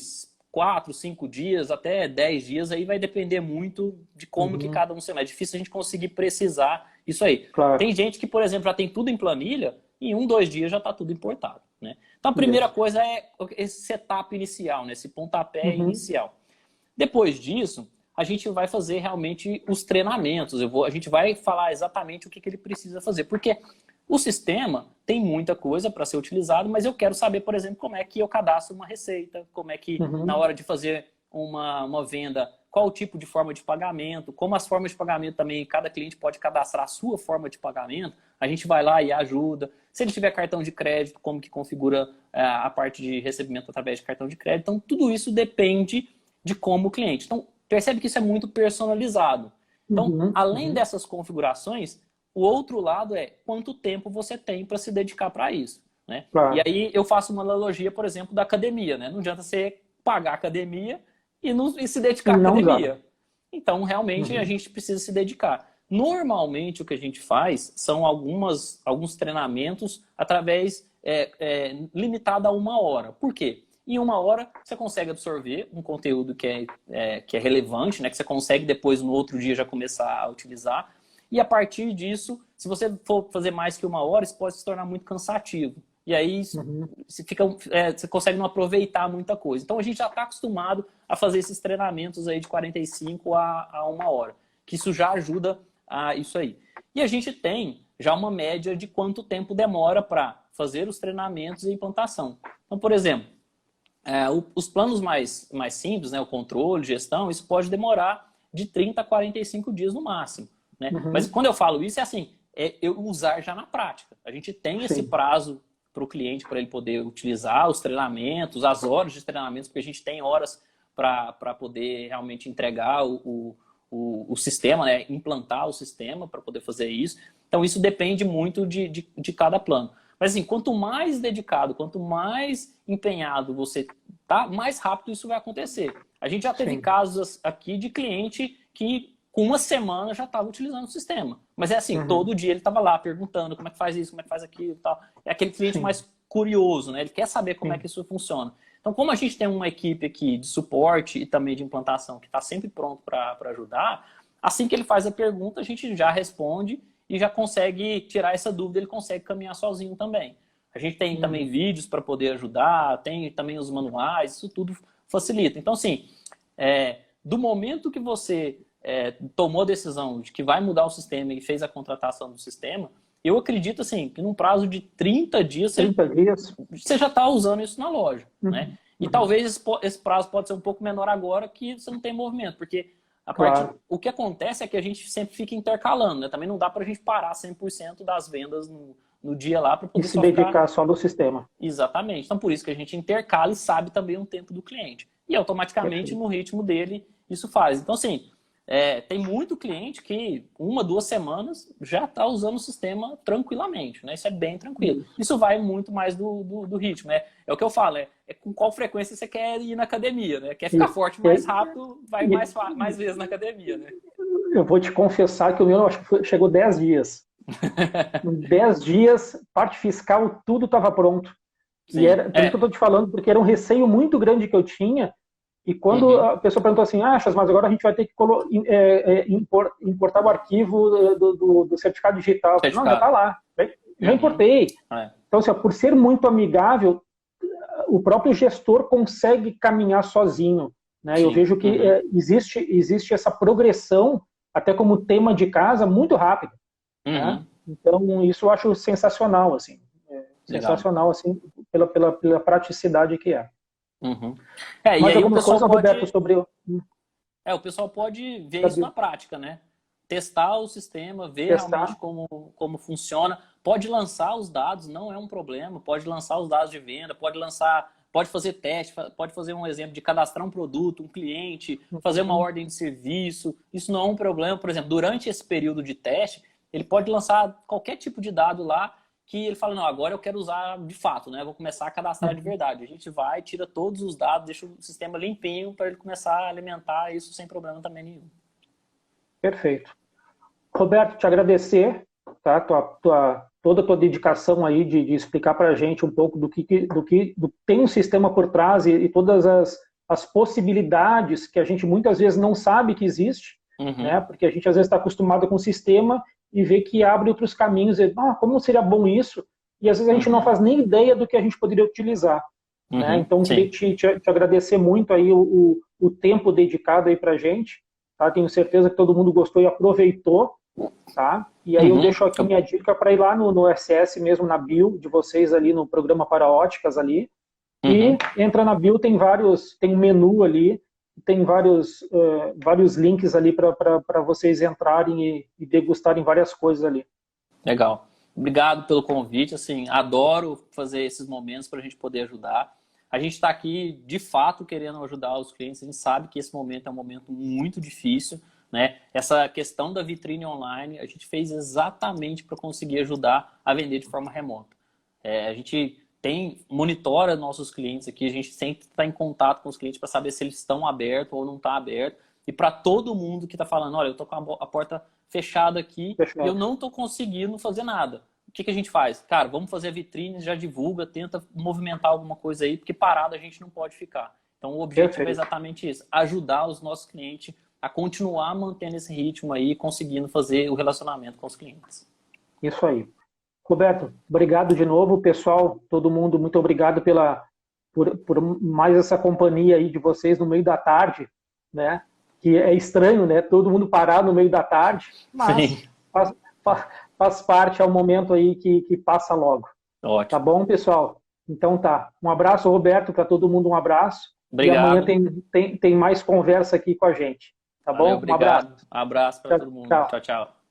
4, 5 dias até 10 dias, aí vai depender muito de como que cada um se... É difícil a gente conseguir precisar isso aí. Claro. Tem gente que, por exemplo, já tem tudo em planilha e em 1, 2 dias já está tudo importado, né? Então a primeira coisa é esse setup inicial, né? Esse pontapé inicial. Depois disso, a gente vai fazer realmente os treinamentos. A gente vai falar exatamente o que ele precisa fazer. Porque o sistema tem muita coisa para ser utilizado, mas eu quero saber, por exemplo, como é que eu cadastro uma receita, como é que na hora de fazer uma venda, qual o tipo de forma de pagamento, como as formas de pagamento também, cada cliente pode cadastrar a sua forma de pagamento, a gente vai lá e ajuda. Se ele tiver cartão de crédito, como que configura a parte de recebimento através de cartão de crédito. Então, tudo isso depende de como o cliente. Então, percebe que isso é muito personalizado. Então, além dessas configurações, o outro lado é quanto tempo você tem para se dedicar para isso, né? Claro. E aí eu faço uma analogia, por exemplo, da academia, né? Não adianta você pagar a academia e se dedicar à academia. Então, realmente, a gente precisa se dedicar. Normalmente, o que a gente faz são alguns treinamentos através limitado a 1 hora. Por quê? Em 1 hora, você consegue absorver um conteúdo que é relevante, né? Que você consegue depois, no outro dia, já começar a utilizar. E a partir disso, se você for fazer mais que 1 hora, isso pode se tornar muito cansativo. E aí você consegue não aproveitar muita coisa. Então a gente já está acostumado a fazer esses treinamentos aí de 45 a 1 hora. Que isso já ajuda a isso aí. E a gente tem já uma média de quanto tempo demora para fazer os treinamentos e implantação. Então, por exemplo, os planos mais simples, né, o controle, gestão, isso pode demorar de 30 a 45 dias no máximo. Né? Mas quando eu falo isso, é assim, eu usar já na prática. A gente tem esse prazo para o cliente, para ele poder utilizar os treinamentos, as horas de treinamentos, porque a gente tem horas para poder realmente entregar o sistema, né? Implantar o sistema para poder fazer isso. Então, isso depende muito de cada plano. Mas, assim, quanto mais dedicado, quanto mais empenhado você tá, mais rápido isso vai acontecer. A gente já teve casos aqui de cliente que com 1 semana já estava utilizando o sistema. Mas é assim, todo dia ele estava lá perguntando como é que faz isso, como é que faz aquilo e tal. É aquele cliente mais curioso, né? Ele quer saber como é que isso funciona. Então, como a gente tem uma equipe aqui de suporte e também de implantação que está sempre pronto para ajudar, assim que ele faz a pergunta, a gente já responde e já consegue tirar essa dúvida, ele consegue caminhar sozinho também. A gente tem também vídeos para poder ajudar, tem também os manuais, isso tudo facilita. Então, assim, do momento que você tomou a decisão de que vai mudar o sistema e fez a contratação do sistema, eu acredito assim, que num prazo de 30 dias, você já está usando isso na loja. Né? E talvez esse prazo pode ser um pouco menor agora que você não tem movimento, porque o que acontece é que a gente sempre fica intercalando. Né? Também não dá para a gente parar 100% das vendas no dia lá para poder se dedicar só no sistema. Exatamente. Então por isso que a gente intercala e sabe também o tempo do cliente. E automaticamente no ritmo dele isso faz. Então assim, tem muito cliente que 1, 2 semanas já está usando o sistema tranquilamente, né? Isso é bem tranquilo. Isso vai muito mais do ritmo, né? É o que eu falo, é com qual frequência você quer ir na academia, né? Quer ficar forte mais rápido, vai mais vezes na academia, né? Eu vou te confessar que o meu acho que chegou 10 dias. Em 10 dias, parte fiscal, tudo estava pronto. Sim, e era, por isso que eu estou te falando, porque era um receio muito grande que eu tinha. E quando a pessoa perguntou assim, mas agora a gente vai ter que importar o arquivo do certificado digital. Não, já está lá. Já importei. Então, assim, por ser muito amigável, o próprio gestor consegue caminhar sozinho. Né? Eu vejo que existe essa progressão, até como tema de casa, muito rápida. Né? Então, isso eu acho sensacional, assim. Sensacional, assim, pela praticidade que é. E mais aí alguma coisa, Roberto, sobre... o pessoal pode ver isso na prática, né? Testar o sistema, ver realmente como funciona. Pode lançar os dados, não é um problema. Pode lançar os dados de venda, pode fazer teste, pode fazer um exemplo de cadastrar um produto, um cliente, fazer uma ordem de serviço. Isso não é um problema. Por exemplo, durante esse período de teste, ele pode lançar qualquer tipo de dado lá que ele fala, não, agora eu quero usar de fato, né? Vou começar a cadastrar de verdade. A gente vai, tira todos os dados, deixa o sistema limpinho para ele começar a alimentar isso sem problema também nenhum. Perfeito. Roberto, te agradecer, tá? Toda a tua dedicação aí de explicar para a gente um pouco do que tem um sistema por trás e todas as possibilidades que a gente muitas vezes não sabe que existe, né? Porque a gente às vezes está acostumado com o sistema e vê que abre outros caminhos, e, como seria bom isso? E às vezes a gente não faz nem ideia do que a gente poderia utilizar. Né? Então, queria te agradecer muito aí o tempo dedicado aí pra gente. Tá? Tenho certeza que todo mundo gostou e aproveitou. Tá? E aí eu deixo aqui minha dica para ir lá no SS mesmo, na bio de vocês ali, no programa para óticas ali. E entra na bio, tem um menu ali, tem vários links ali para vocês entrarem e degustarem várias coisas ali. Legal. Obrigado pelo convite. Assim, adoro fazer esses momentos para a gente poder ajudar. A gente está aqui, de fato, querendo ajudar os clientes. A gente sabe que esse momento é um momento muito difícil, né? Essa questão da vitrine online, a gente fez exatamente para conseguir ajudar a vender de forma remota. A gente monitora nossos clientes aqui, a gente sempre está em contato com os clientes para saber se eles estão abertos ou não estão abertos. E para todo mundo que está falando, olha, eu estou com a porta fechada aqui e eu não estou conseguindo fazer nada. O que a gente faz? Cara, vamos fazer a vitrine, já divulga, tenta movimentar alguma coisa aí, porque parado a gente não pode ficar. Então o objetivo é exatamente isso, ajudar os nossos clientes a continuar mantendo esse ritmo aí e conseguindo fazer o relacionamento com os clientes. Isso aí. Roberto, obrigado de novo, pessoal, todo mundo, muito obrigado por mais essa companhia aí de vocês no meio da tarde, né? Que é estranho, né? Todo mundo parar no meio da tarde, mas faz parte, é um momento aí que passa logo. Ótimo. Tá bom, pessoal? Então tá. Um abraço, Roberto, para todo mundo, um abraço. Obrigado. E amanhã tem mais conversa aqui com a gente. Tá bom? Valeu, obrigado. Um abraço para todo mundo. Tchau, tchau.